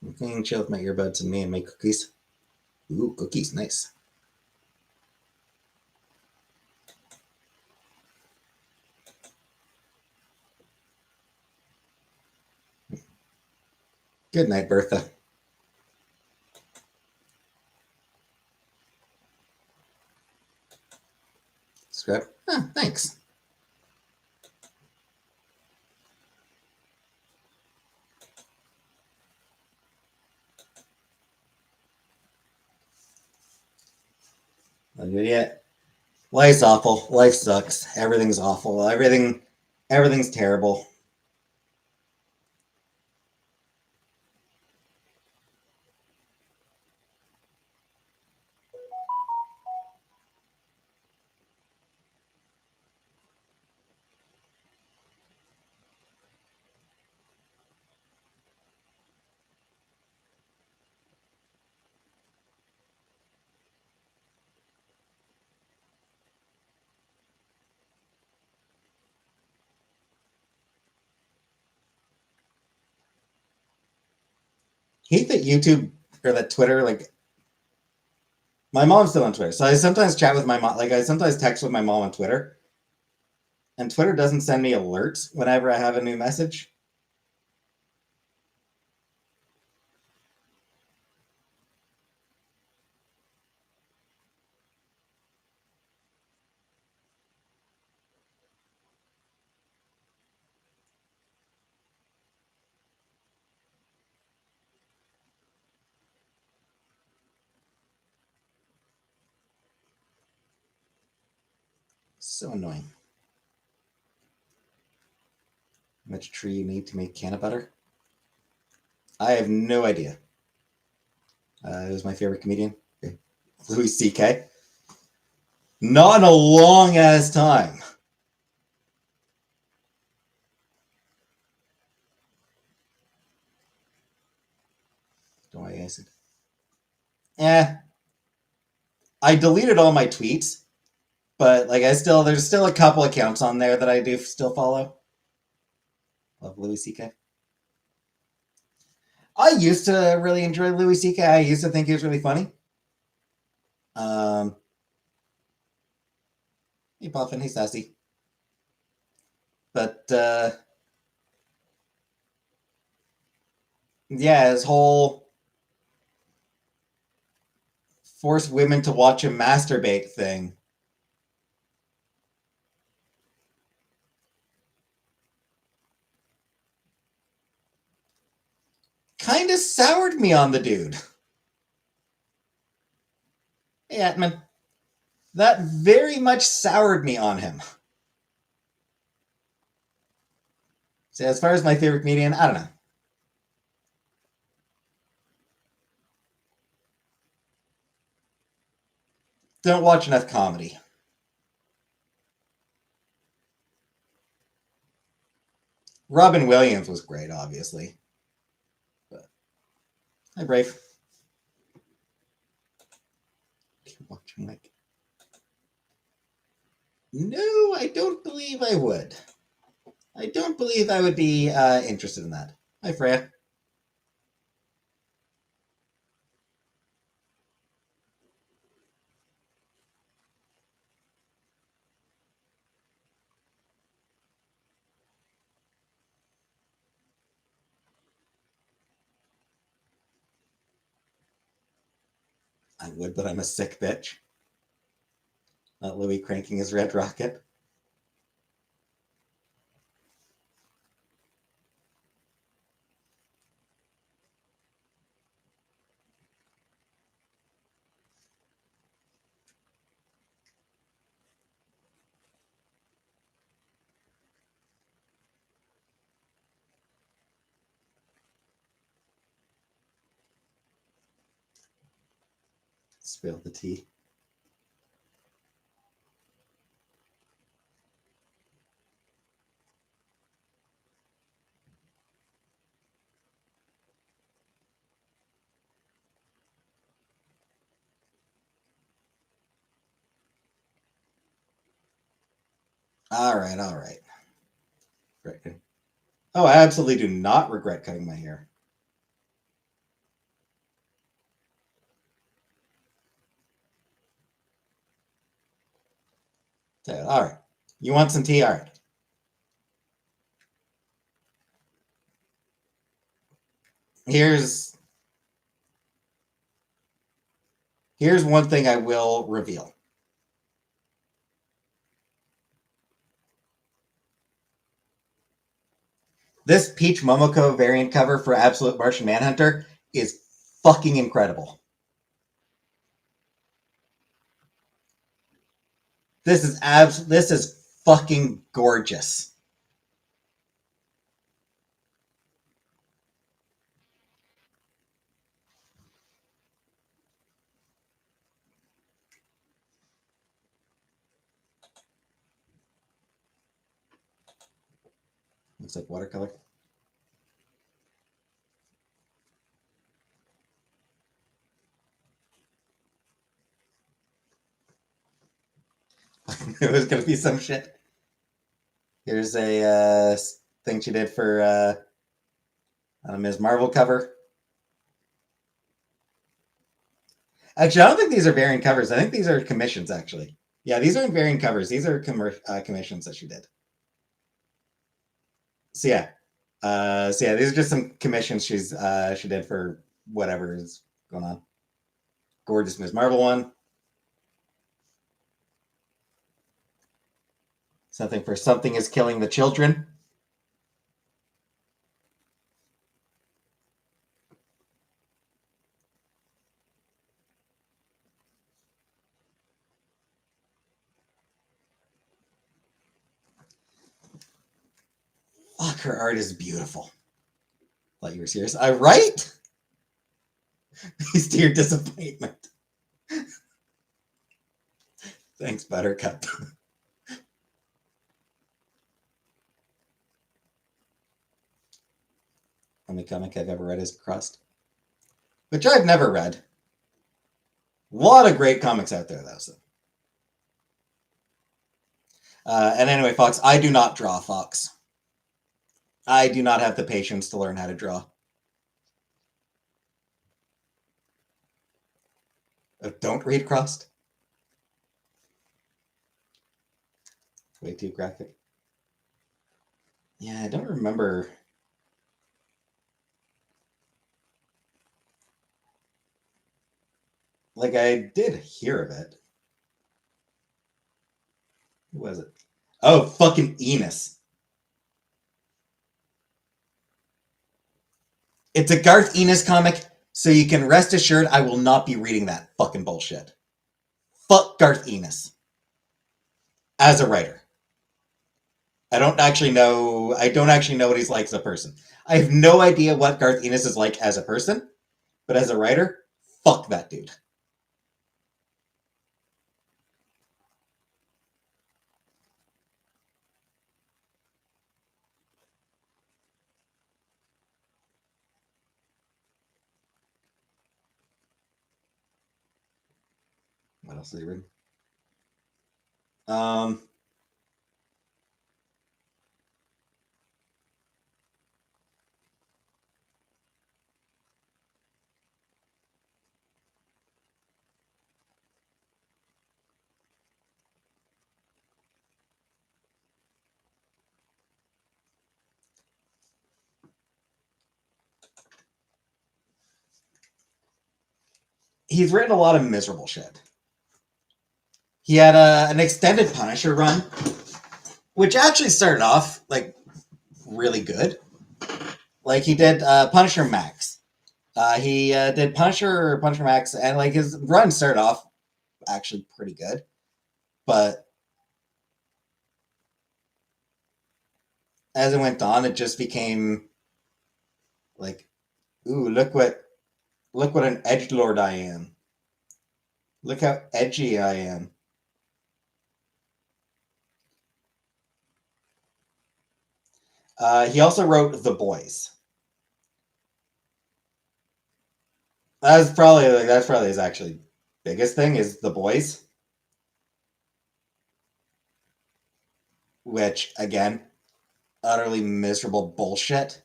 I'm playing chill with my earbuds and me and make cookies. Ooh, cookies, nice. Good night, Bertha. Scrap. Thanks. Yeah, life's awful. Life sucks. Everything's awful. Everything's terrible. Hate that YouTube or that Twitter, like my mom's still on Twitter, so I sometimes chat with my mom. Like I sometimes text with my mom on Twitter, and Twitter doesn't send me alerts whenever I have a new message. So annoying. How much tree you need to make can of butter? I have no idea. It was my favorite comedian, Louis C.K. Not in a long ass time. Don't I acid? Eh. I deleted all my tweets, but like there's still a couple accounts on there that I do still follow. Love Louis C.K. I used to really enjoy Louis C.K. I used to think he was really funny. Um, hey Puffin, hey Sassy. But yeah, his whole force women to watch him masturbate thing kind of soured me on the dude. Hey Atman, that very much soured me on him. So as far as my favorite comedian, I don't know. Don't watch enough comedy. Robin Williams was great, obviously. But, hi, Brave. Watching like. No, I don't believe I would. I don't believe I would be interested in that. Hi, Freya. I would, but I'm a sick bitch. Not Louis cranking his red rocket. Spill the tea. All right, all right. Oh, I absolutely do not regret cutting my hair. All right. You want some tea? All right. Here's here's one thing I will reveal. This Peach Momoko variant cover for Absolute Martian Manhunter is fucking incredible. This is fucking gorgeous. Looks like watercolor. It was gonna be some shit. Here's a thing she did for a Ms. Marvel cover. Actually, I don't think these are variant covers. I think these are commissions, actually. Yeah, these aren't variant covers. These are commissions that she did. So yeah, these are just some commissions she did for whatever is going on. Gorgeous Ms. Marvel one. Something for Something is Killing the Children. Fuck, her art is beautiful. Thought you were serious. I right? Please to your disappointment. Thanks, Buttercup. Only comic I've ever read is Crust, which I've never read. A lot of great comics out there, though. So. And anyway, Fox, I do not draw, Fox. I do not have the patience to learn how to draw. Don't read Crust. Way too graphic. Yeah, I don't remember. Like, I did hear of it. Who was it? Oh, fucking Enos. It's a Garth Enos comic, so you can rest assured I will not be reading that fucking bullshit. Fuck Garth Enos. As a writer. I don't actually know what he's like as a person. I have no idea what Garth Enos is like as a person, but as a writer, fuck that dude. What else has he written? Um, he's written a lot of miserable shit. He had an extended Punisher run, which actually started off like really good. Like he did Punisher Max. He did Punisher Max, and like his run started off actually pretty good, but as it went on, it just became like, ooh, look what an edge lord I am. Look how edgy I am. He also wrote The Boys. That's probably his actually biggest thing is The Boys, which again, utterly miserable bullshit.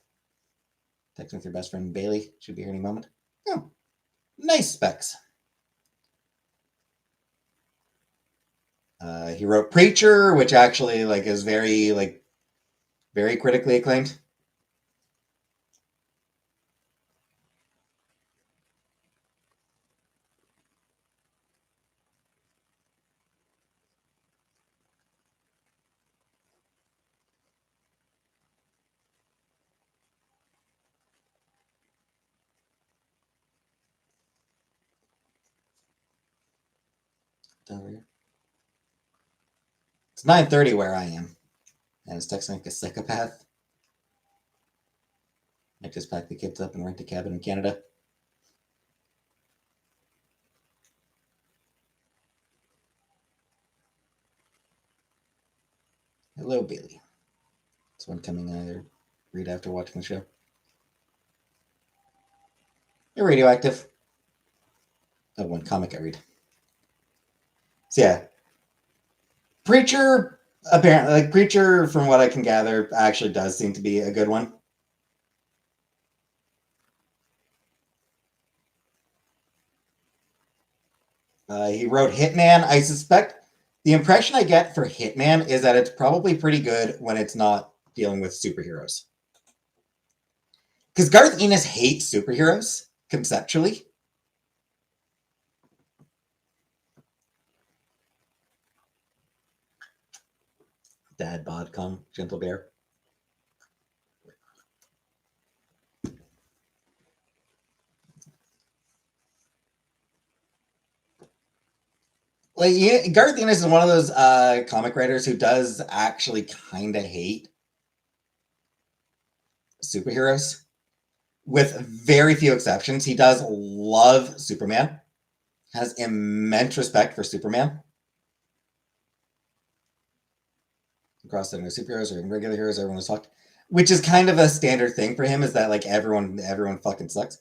Texting with your best friend Bailey should be here any moment. Oh, nice specs. He wrote Preacher, which actually like is very critically acclaimed. Down here. It's 9:30 where I am, and it's texting like a psychopath. I just pack the kids up and rent a cabin in Canada. Hello, Bailey. It's one coming either read after watching the show. You're radioactive. Oh, one comic I read. So yeah, Preacher apparently, like Preacher, from what I can gather, actually does seem to be a good one. He wrote Hitman. I suspect the impression I get for Hitman is that it's probably pretty good when it's not dealing with superheroes. Because Garth Ennis hates superheroes conceptually. Dad bod, come, gentle bear. Like Garth Ennis is one of those comic writers who does actually kind of hate superheroes, with very few exceptions. He does love Superman, has immense respect for Superman. Across the superheroes or regular heroes, everyone has talked, which is kind of a standard thing for him. Is that like everyone fucking sucks.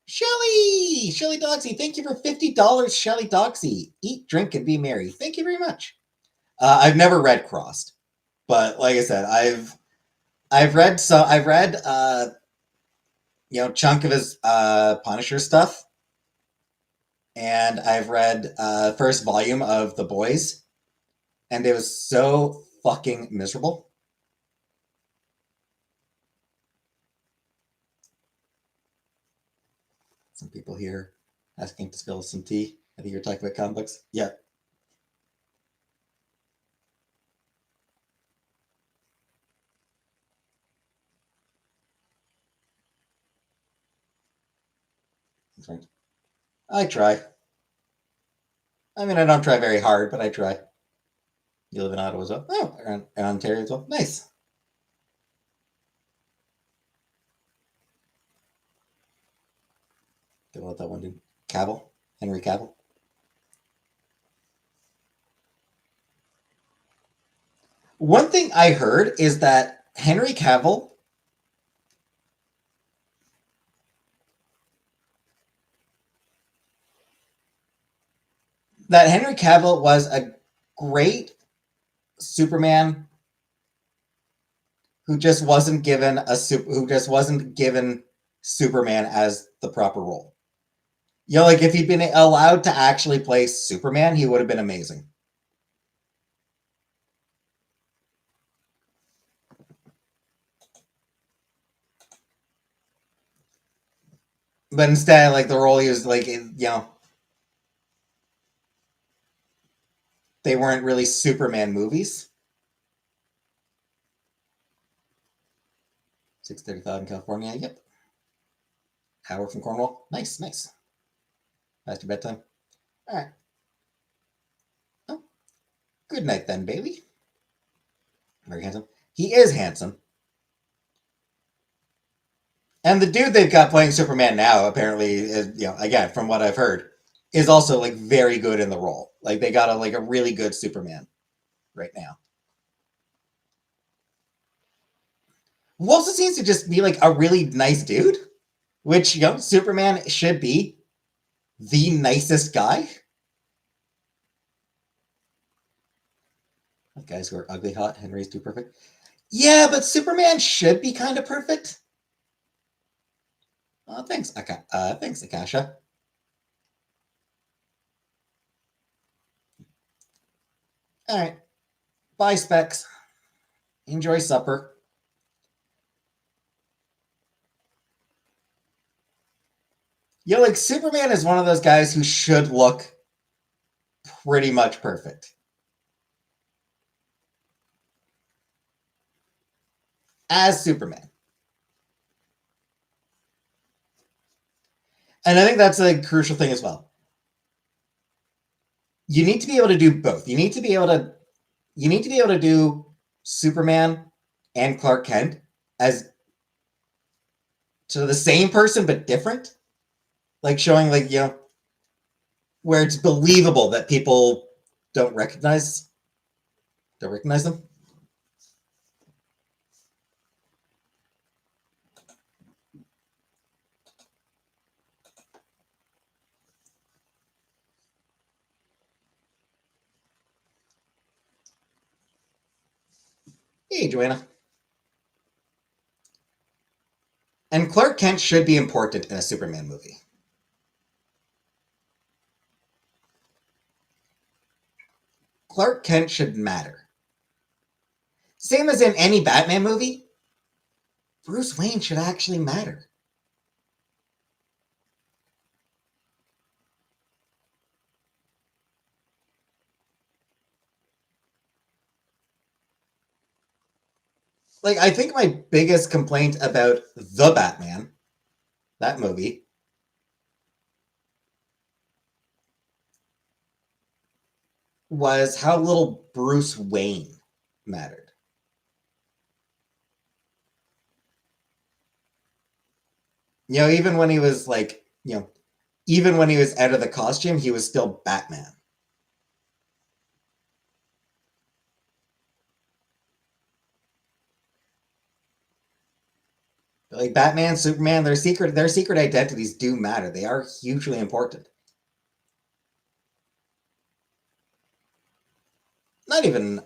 Shelly Doxy, thank you for $50, Shelly Doxy. Eat, drink, and be merry. Thank you very much. I've never read Crossed, but like I said, I've read chunk of his Punisher stuff, and I've read first volume of The Boys, and it was so fucking miserable. Some people here asking to spill some tea. I think you're talking about comic books. Yeah. That's right. I try. I mean, I don't try very hard, but I try. You live in Ottawa as well? Oh, and Ontario as well? Nice. Gotta let that one do. Cavill? Henry Cavill? One thing I heard is that Henry Cavill was a great Superman who just wasn't given Superman as the proper role. You know, like if he'd been allowed to actually play Superman, he would have been amazing. But instead, like the role he was like, they weren't really Superman movies. 6:35 in California. Yep. Hour from Cornwall. Nice. Past your bedtime. All right. Oh, good night then, baby. Very handsome. He is handsome. And the dude they've got playing Superman now, apparently, is, again, from what I've heard, is also like very good in the role. Like they got a really good Superman right now. Who also seems to just be like a really nice dude, which Superman should be the nicest guy. Guys who are ugly hot, Henry's too perfect. Yeah, but Superman should be kind of perfect. Oh, thanks, thanks, Akasha. All right. Bye, Specs. Enjoy supper. Like Superman is one of those guys who should look pretty much perfect. As Superman. And I think that's a crucial thing as well. You need to be able to do both. You need to be able to You need to be able to do Superman and Clark Kent as to the same person but different, like showing like where it's believable that people don't recognize them. Hey, Joanna. And Clark Kent should be important in a Superman movie. Clark Kent should matter. Same as in any Batman movie, Bruce Wayne should actually matter. Like, I think my biggest complaint about The Batman, that movie, was how little Bruce Wayne mattered. Even when he was like, even when he was out of the costume, he was still Batman. Like Batman, Superman, their secret identities do matter. They are hugely important. Not even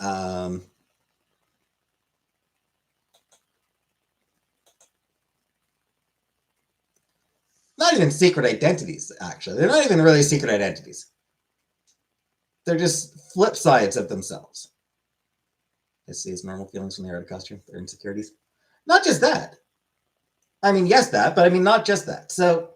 not even secret identities, actually. They're not even really secret identities. They're just flip sides of themselves. It's these normal feelings when they're out of costume, their insecurities. Not just that. I mean, yes, that, but I mean, not just that. So,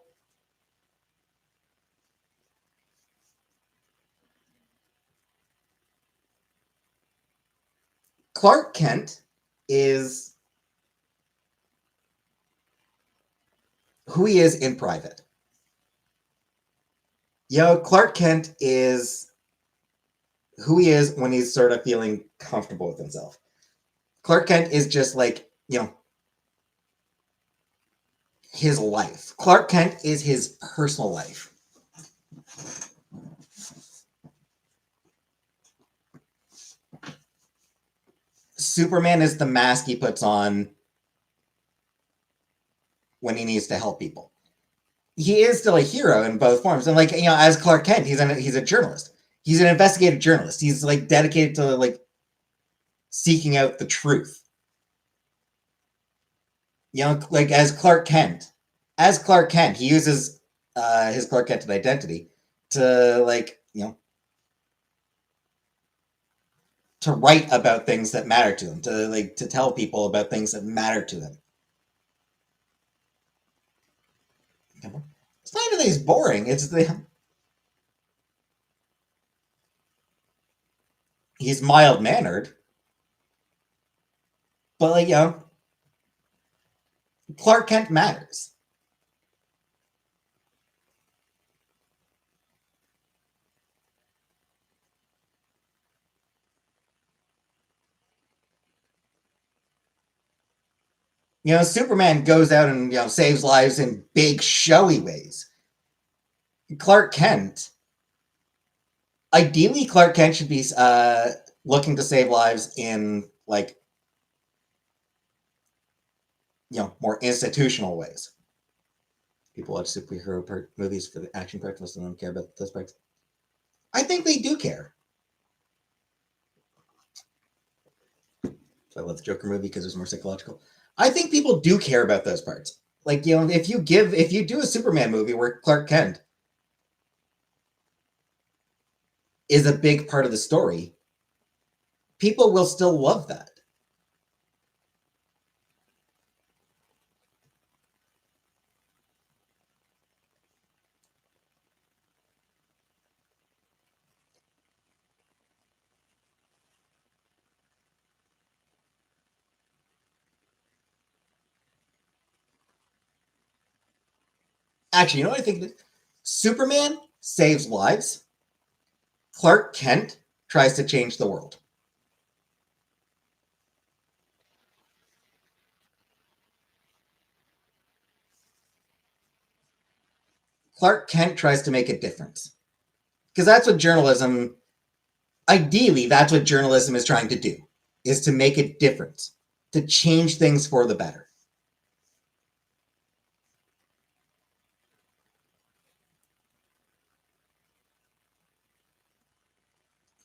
Clark Kent is who he is in private. Clark Kent is who he is when he's sort of feeling comfortable with himself. Clark Kent is just like, his life. Clark Kent is his personal life. Superman is the mask he puts on when he needs to help people. He is still a hero in both forms. And like, as Clark Kent, he's a journalist. He's an investigative journalist. He's like dedicated to like seeking out the truth. Like as Clark Kent, he uses his Clark Kent identity to like, to write about things that matter to him, to tell people about things that matter to him. It's not even that he's boring. It's he's mild mannered, but like Clark Kent matters. Superman goes out and saves lives in big showy ways. Clark Kent, ideally, Clark Kent should be looking to save lives in like more institutional ways. People watch superhero movies for the action parts, most of them don't care about those parts. I think they do care. I love the Joker movie because it's more psychological. I think people do care about those parts. Like, if you do a Superman movie where Clark Kent is a big part of the story, people will still love that. Actually, you know what I think? Superman saves lives. Clark Kent tries to change the world. Clark Kent tries to make a difference. Because that's what journalism, ideally, that's what journalism is trying to do, is to make a difference, to change things for the better.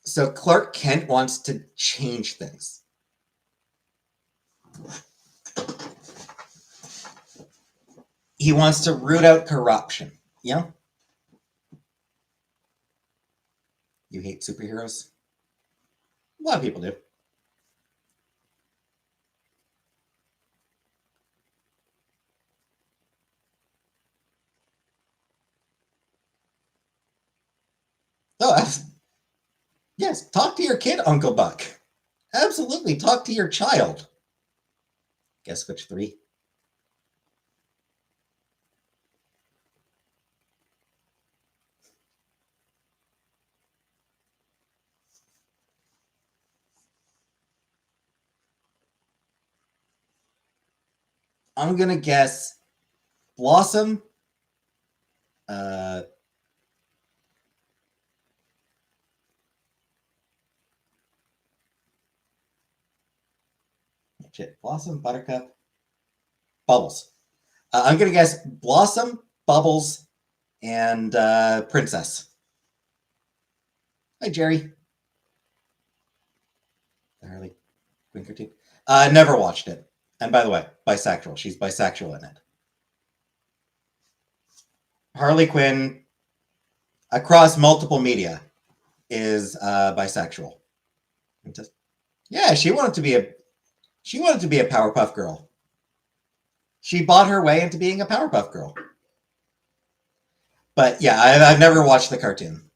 So Clark Kent wants to change things. He wants to root out corruption. Yeah? You hate superheroes? A lot of people do. Oh, yes. Talk to your kid, Uncle Buck. Absolutely. Talk to your child. Guess which three? I'm going to guess Blossom, uh, Blossom, Buttercup, Bubbles. I'm going to guess Blossom, Bubbles, and Princess. Hi, Jerry. Harley Quinn cartoon. Never watched it. And by the way, bisexual. She's bisexual in it. Harley Quinn, across multiple media, is bisexual. Yeah, she wanted to be a Powerpuff Girl. She bought her way into being a Powerpuff Girl. But yeah, I've never watched the cartoon.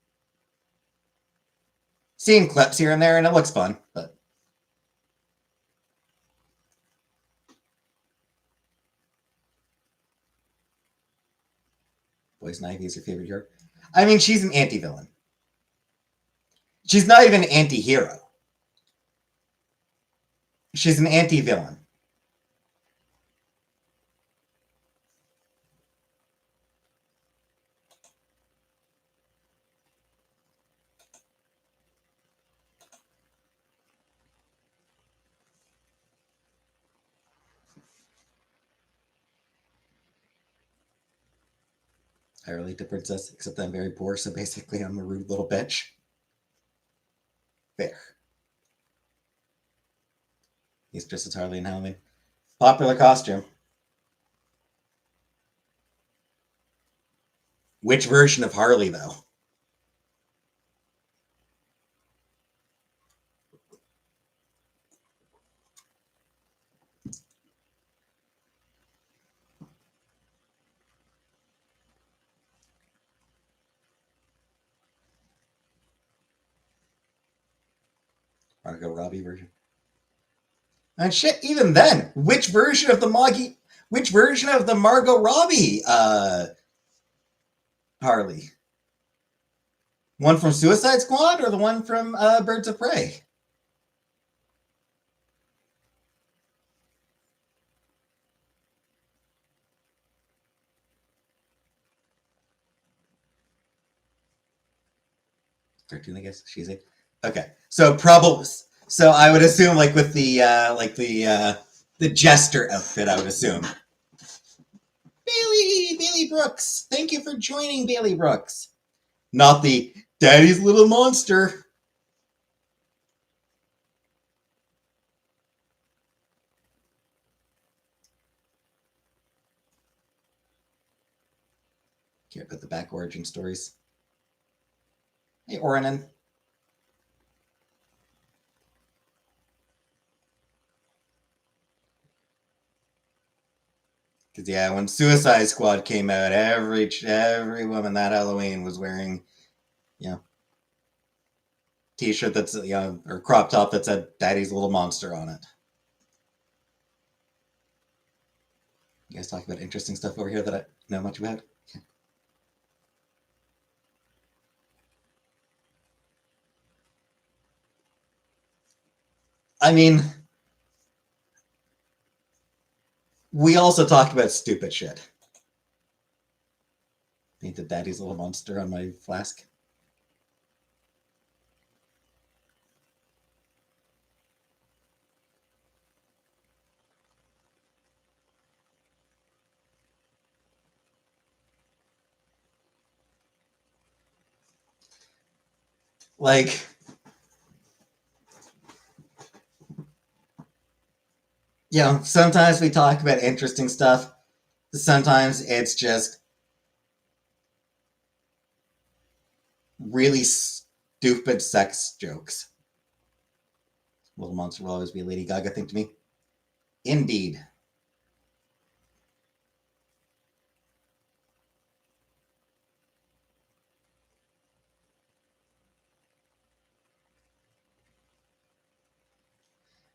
Seen clips here and there, and it looks fun. But Poison Ivy is your favorite hero? I mean, she's an anti-villain. She's not even an anti-hero. She's an anti-villain. I relate to Princess, except I'm very poor, so basically I'm a rude little bitch. Fair. He's just as Harley and Halloween. Popular costume. Which version of Harley, though? Margot Robbie version. And shit, even then, which version of the Margot Robbie Harley? One from Suicide Squad or the one from Birds of Prey? Cartoon, I guess she's a. Okay, so probably. So I would assume, like with the jester outfit, I would assume. Bailey Brooks, thank you for joining, Bailey Brooks. Not the Daddy's Little Monster. Can't put the back origin stories. Hey, Oranin. Because yeah, when Suicide Squad came out, every woman that Halloween was wearing, t-shirt that's or crop top that said "Daddy's Little Monster" on it. You guys talk about interesting stuff over here that I know much about. I mean, we also talk about stupid shit. Painted Daddy's little monster on my flask. Like, sometimes we talk about interesting stuff. Sometimes it's just really stupid sex jokes. Little monster will always be a Lady Gaga thing to me. Indeed.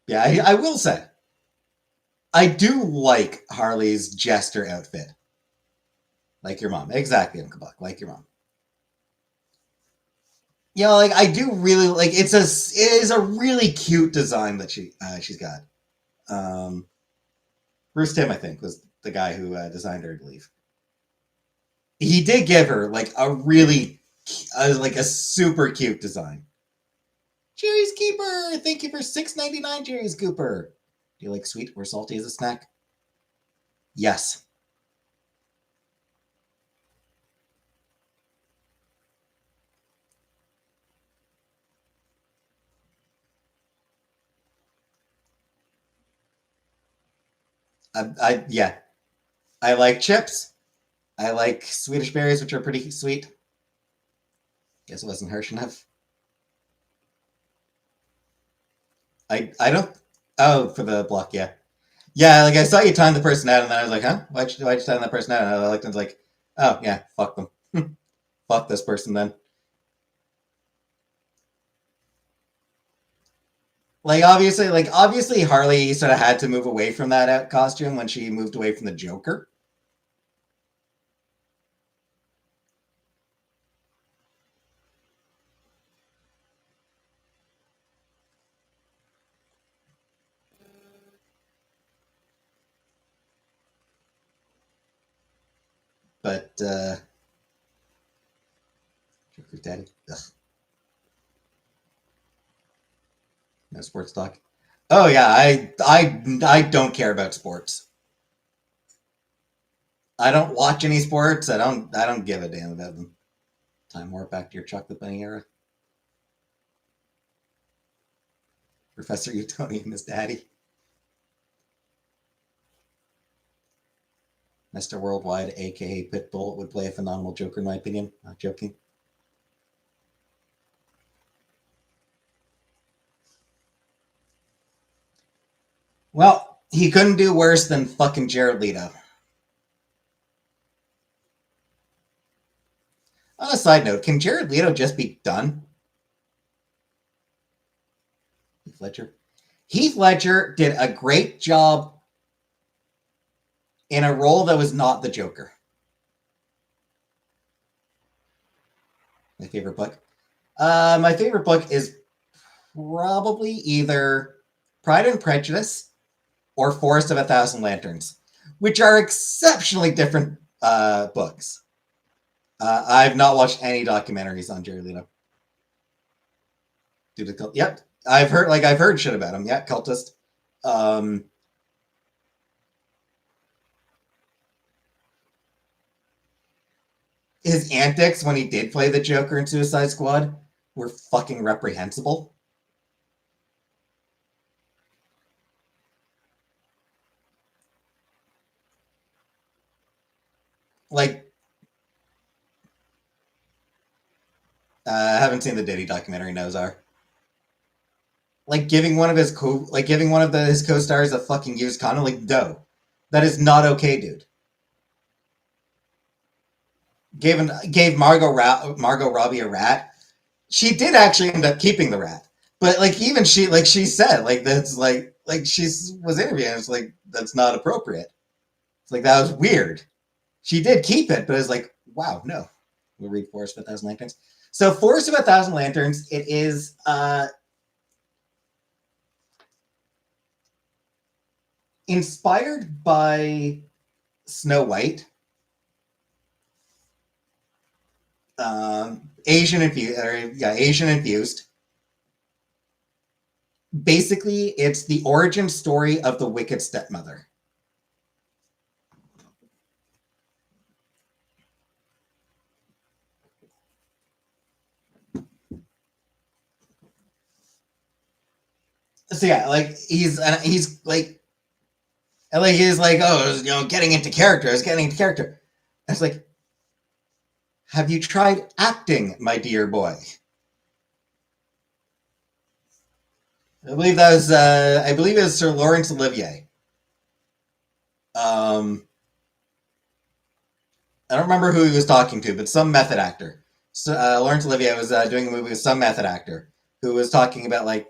Yeah, I will say, I do like Harley's jester outfit. Like your mom. Exactly, Uncle Buck. Like your mom. Like I do really like it is a really cute design that she's got. Um, Bruce Timm, I think, was the guy who designed her, I believe. He did give her like a really like a super cute design. Jerry's Keeper, thank you for $6.99, Jerry's Cooper. Do you like sweet or salty as a snack? Yes. Yeah. I like chips. I like Swedish berries, which are pretty sweet. Guess it wasn't harsh enough. I don't. Oh, for the block, yeah. Yeah, like I saw you time the person out, and then I was like, huh? Why'd you time that person out? And I looked and was like, oh, yeah, fuck them. Fuck this person then. Obviously, Harley sort of had to move away from that costume when she moved away from the Joker. But Joker's daddy. Ugh. No sports talk. Oh yeah, I don't care about sports. I don't watch any sports. I don't give a damn about them. Time warp back to your chocolate bunny era. Professor Utonium is daddy. Mr. Worldwide, aka Pitbull, would play a phenomenal Joker in my opinion. Not joking. Well, he couldn't do worse than fucking Jared Leto. On a side note, can Jared Leto just be done? Heath Ledger. Heath Ledger did a great job in a role that was not the Joker. My favorite book. My favorite book is probably either Pride and Prejudice or Forest of a Thousand Lanterns, which are exceptionally different books. I've not watched any documentaries on Jared Leto. Yep, I've heard shit about him. Yeah, cultist. Um, his antics when he did play the Joker in Suicide Squad were fucking reprehensible. Like, I haven't seen the Diddy documentary. Nozar. Like giving one of his co-stars a fucking used condom, like, no, that is not okay, dude. Gave Margot Robbie a rat. She did actually end up keeping the rat, but like even she said that's she was interviewing. It's like that's not appropriate. It's like that was weird. She did keep it, but it's like wow, no. We'll read Forest of a Thousand Lanterns. So Forest of a Thousand Lanterns, it is inspired by Snow White. Asian infused, Asian infused. Basically, it's the origin story of the wicked stepmother. So yeah, like he's like, and like he's like, oh, getting into character. I was getting into character. I was like, have you tried acting, my dear boy? I believe it was Sir Laurence Olivier. Um, I don't remember who he was talking to, but some method actor. So, Laurence Olivier was doing a movie with some method actor who was talking about like,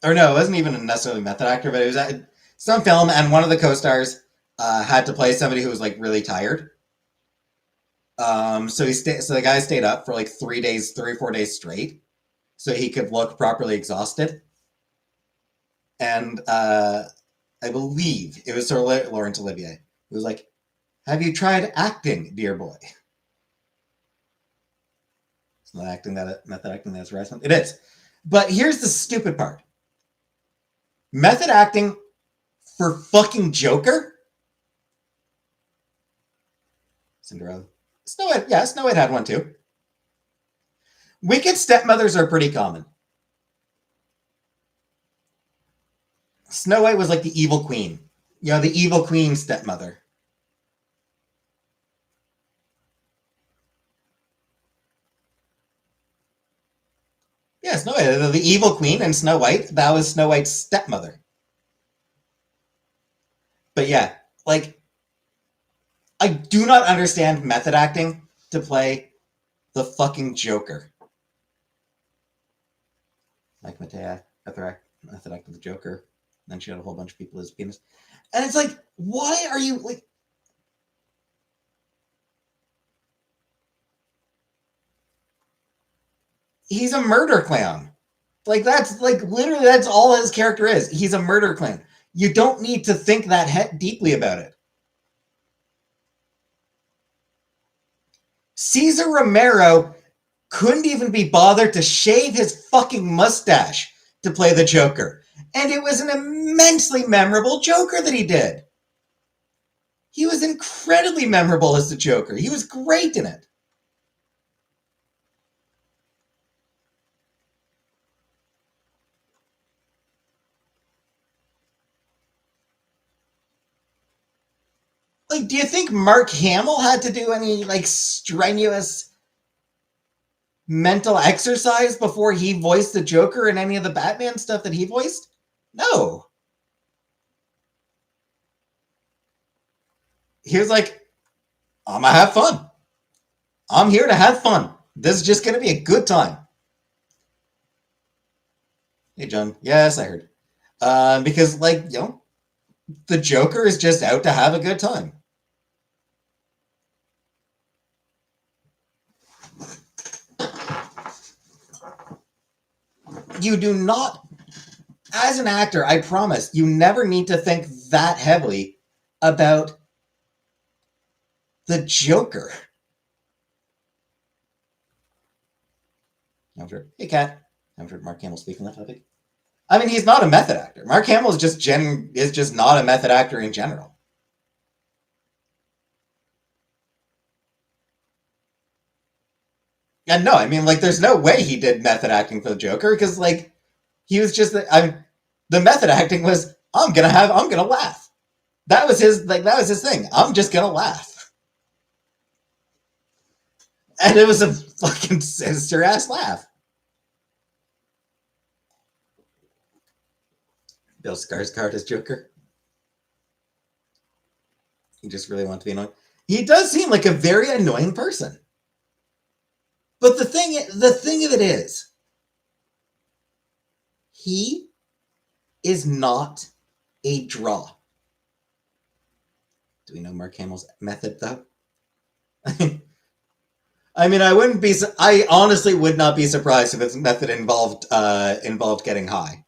or no, it wasn't even necessarily a method actor, but it was some film, and one of the co-stars had to play somebody who was like really tired. So the guy stayed up for like 3 days, 3 or 4 days straight, so he could look properly exhausted. And I believe it was Sir Laurence Olivier who was like, "Have you tried acting, dear boy?" It's not acting that method acting that's harassment. It is, but here's the stupid part: method acting for fucking Joker. Cinderella, Snow White, yeah, Snow White had one too. Wicked stepmothers are pretty common. Snow White was like the evil queen. The evil queen stepmother. Yeah, Snow White, the evil queen and Snow White, that was Snow White's stepmother. But yeah, like, I do not understand method acting to play the fucking Joker. Like Matea, method acted the Joker. Then she had a whole bunch of people as penis. And it's like, why are you like, he's a murder clown. Like that's like literally that's all his character is. He's a murder clown. You don't need to think that deeply about it. Cesar Romero couldn't even be bothered to shave his fucking mustache to play the Joker. And it was an immensely memorable Joker that he did. He was incredibly memorable as the Joker. He was great in it. Like, do you think Mark Hamill had to do any like strenuous mental exercise before he voiced the Joker in any of the Batman stuff that he voiced? No. He was like, I'm gonna have fun. I'm here to have fun. This is just gonna be a good time. Hey, John. Yes, I heard. Because, like, the Joker is just out to have a good time. You do not, as an actor, I promise, you never need to think that heavily about the Joker. I'm sure. Hey, Kat. I'm sure Mark Hamill speaking that topic. I mean, he's not a method actor. Mark Hamill is just not a method actor in general. And no, I mean, like, there's no way he did method acting for the Joker because, like, he was just the method acting was I'm gonna laugh. That was his thing. I'm just gonna laugh, and it was a fucking sinister ass laugh. Bill Skarsgård as Joker. He just really wants to be annoying. He does seem like a very annoying person. But the thing of it is, he is not a draw. Do we know Mark Hamill's method though? I mean, I honestly would not be surprised if its method involved getting high.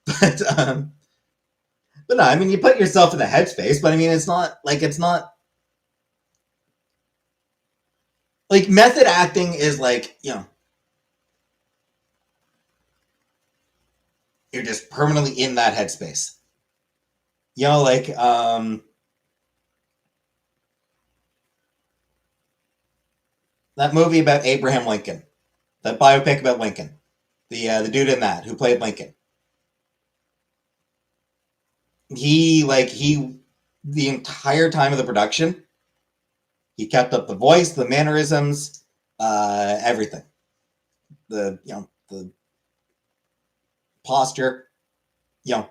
But but no, I mean, you put yourself in the headspace. But I mean, it's not. Like method acting is like, you're just permanently in that headspace. Like that movie about Abraham Lincoln, that biopic about Lincoln, the dude in that who played Lincoln. He the entire time of the production, he kept up the voice, the mannerisms, everything. The posture. You know,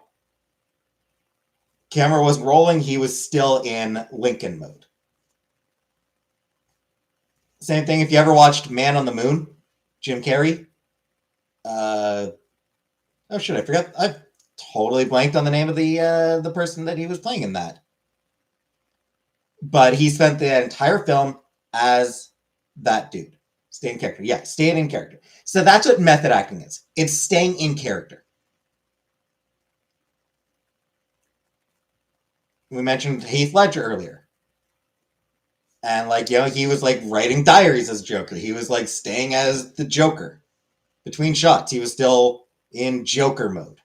camera was rolling. He was still in Lincoln mode. Same thing if you ever watched Man on the Moon, Jim Carrey. Uh, oh shit, I forgot. I've totally blanked on the name of the person that he was playing in that. But he spent the entire film as that dude. Stay in character. Yeah, staying in character. So that's what method acting is. It's staying in character. We mentioned Heath Ledger earlier. And he was like writing diaries as Joker. He was like staying as the Joker. Between shots, he was still in Joker mode.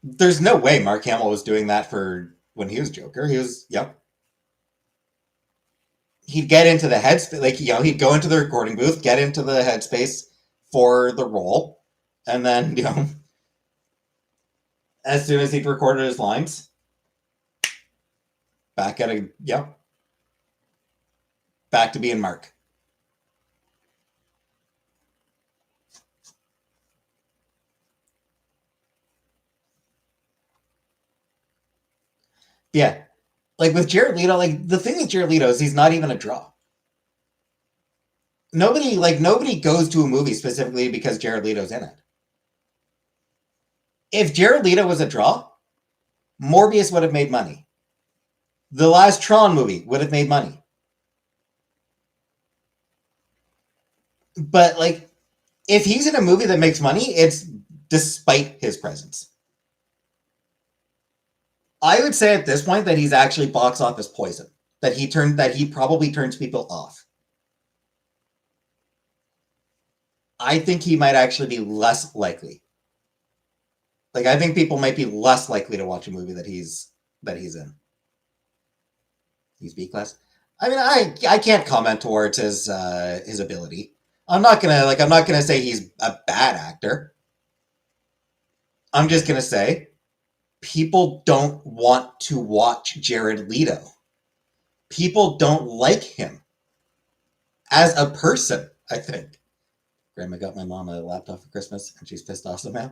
There's no way Mark Hamill was doing that for when he was Joker. He was, he'd get into the headspace, he'd go into the recording booth, get into the headspace for the role, and then, as soon as he'd recorded his lines, back at back to being Mark. Yeah. Like with Jared Leto, like the thing with Jared Leto is he's not even a draw. Nobody goes to a movie specifically because Jared Leto's in it. If Jared Leto was a draw, Morbius would have made money. The last Tron movie would have made money. But if he's in a movie that makes money, it's despite his presence. I would say at this point that he's actually box office poison. That he probably turns people off. I think he might actually be less likely. I think people might be less likely to watch a movie that he's in. He's B class. I mean, I can't comment towards his ability. I'm not gonna say he's a bad actor. I'm just gonna say people don't want to watch Jared Leto. People don't like him as a person, I think. Grandma got my mom a laptop for Christmas and she's pissed off somehow.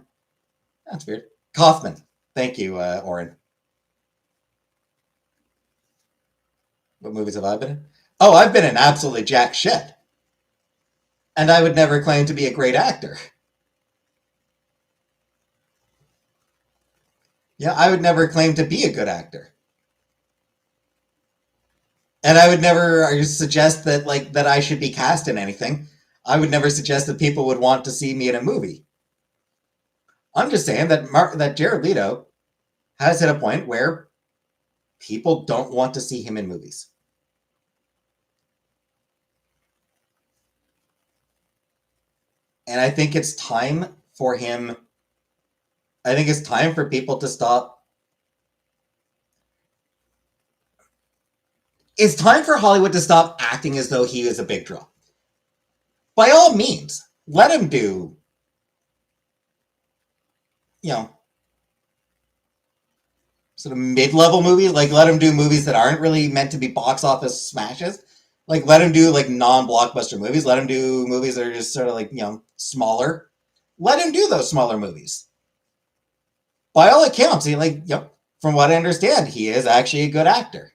That's weird. Kaufman. Thank you, Oren. What movies have I been in? Oh, I've been in absolutely jack shit. And I would never claim to be a great actor. Yeah, I would never claim to be a good actor. And I would never suggest that I should be cast in anything. I would never suggest that people would want to see me in a movie. I'm just saying that Jared Leto has hit a point where people don't want to see him in movies. And I think it's time for him. I think it's time for people to stop. It's time for Hollywood to stop acting as though he is a big draw. By all means, let him do, sort of mid-level movies. Let him do movies that aren't really meant to be box office smashes. Let him do non-blockbuster movies. Let him do movies that are just sort of smaller. Let him do those smaller movies. By all accounts, from what I understand, he is actually a good actor.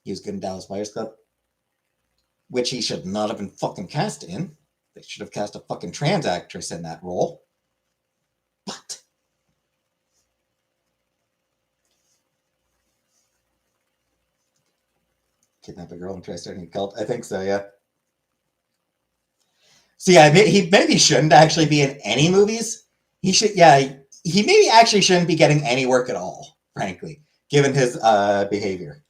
He was good in Dallas Buyers Club, which he should not have been fucking cast in. They should have cast a fucking trans actress in that role. But kidnap a girl and try starting a cult? I think so, yeah. So yeah, he maybe shouldn't actually be in any movies. He maybe actually shouldn't be getting any work at all. frankly, given his behavior.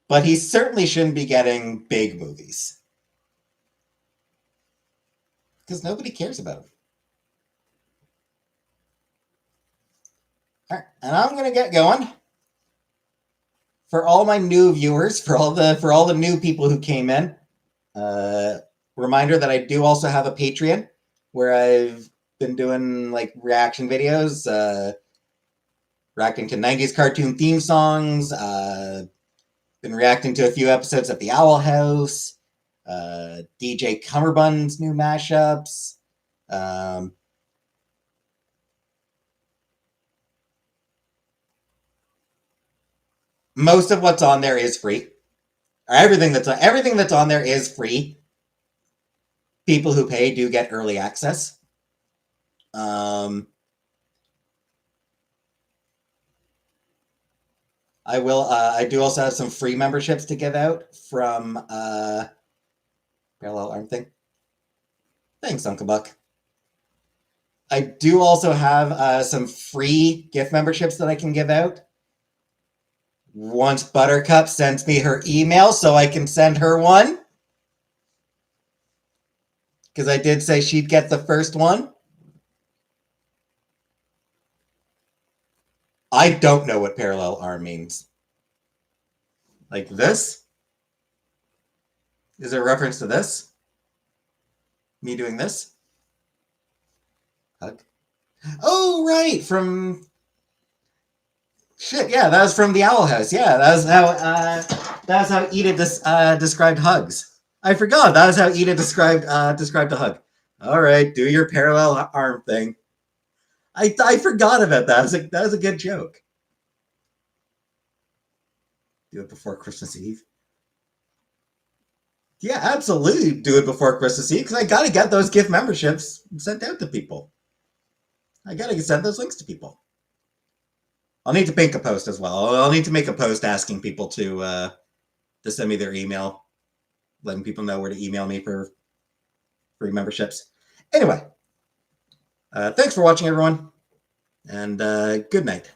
But he certainly shouldn't be getting big movies because nobody cares about him. All right, and I'm gonna get going. For all my new viewers, for all the new people who came in, uh, reminder that I do also have a Patreon where I've been doing like reaction videos, reacting to 90s cartoon theme songs, been reacting to a few episodes of The Owl House, DJ Cummerbund's new mashups. Most of what's on there is free. Everything that's on there is free. People who pay do get early access. I will. I do also have some free memberships to give out from Parallel Arm Thing. Thanks, Uncle Buck. I do also have some free gift memberships that I can give out. Once Buttercup sends me her email so I can send her one. Because I did say she'd get the first one. I don't know what parallel arm means. Like this? Is there a reference to this? Me doing this? Hug? Oh, right, from... Shit, yeah, that was from the Owl House. Yeah, that was how Ida described hugs. I forgot, that was how Ida described a hug. All right, do your parallel arm thing. I forgot about that. That was a good joke. Do it before Christmas Eve. Yeah, absolutely do it before Christmas Eve because I gotta get those gift memberships sent out to people. I gotta send those links to people. I'll need to make a post as well. I'll need to make a post asking people to send me their email, letting people know where to email me for free memberships. Anyway, thanks for watching, everyone, and good night.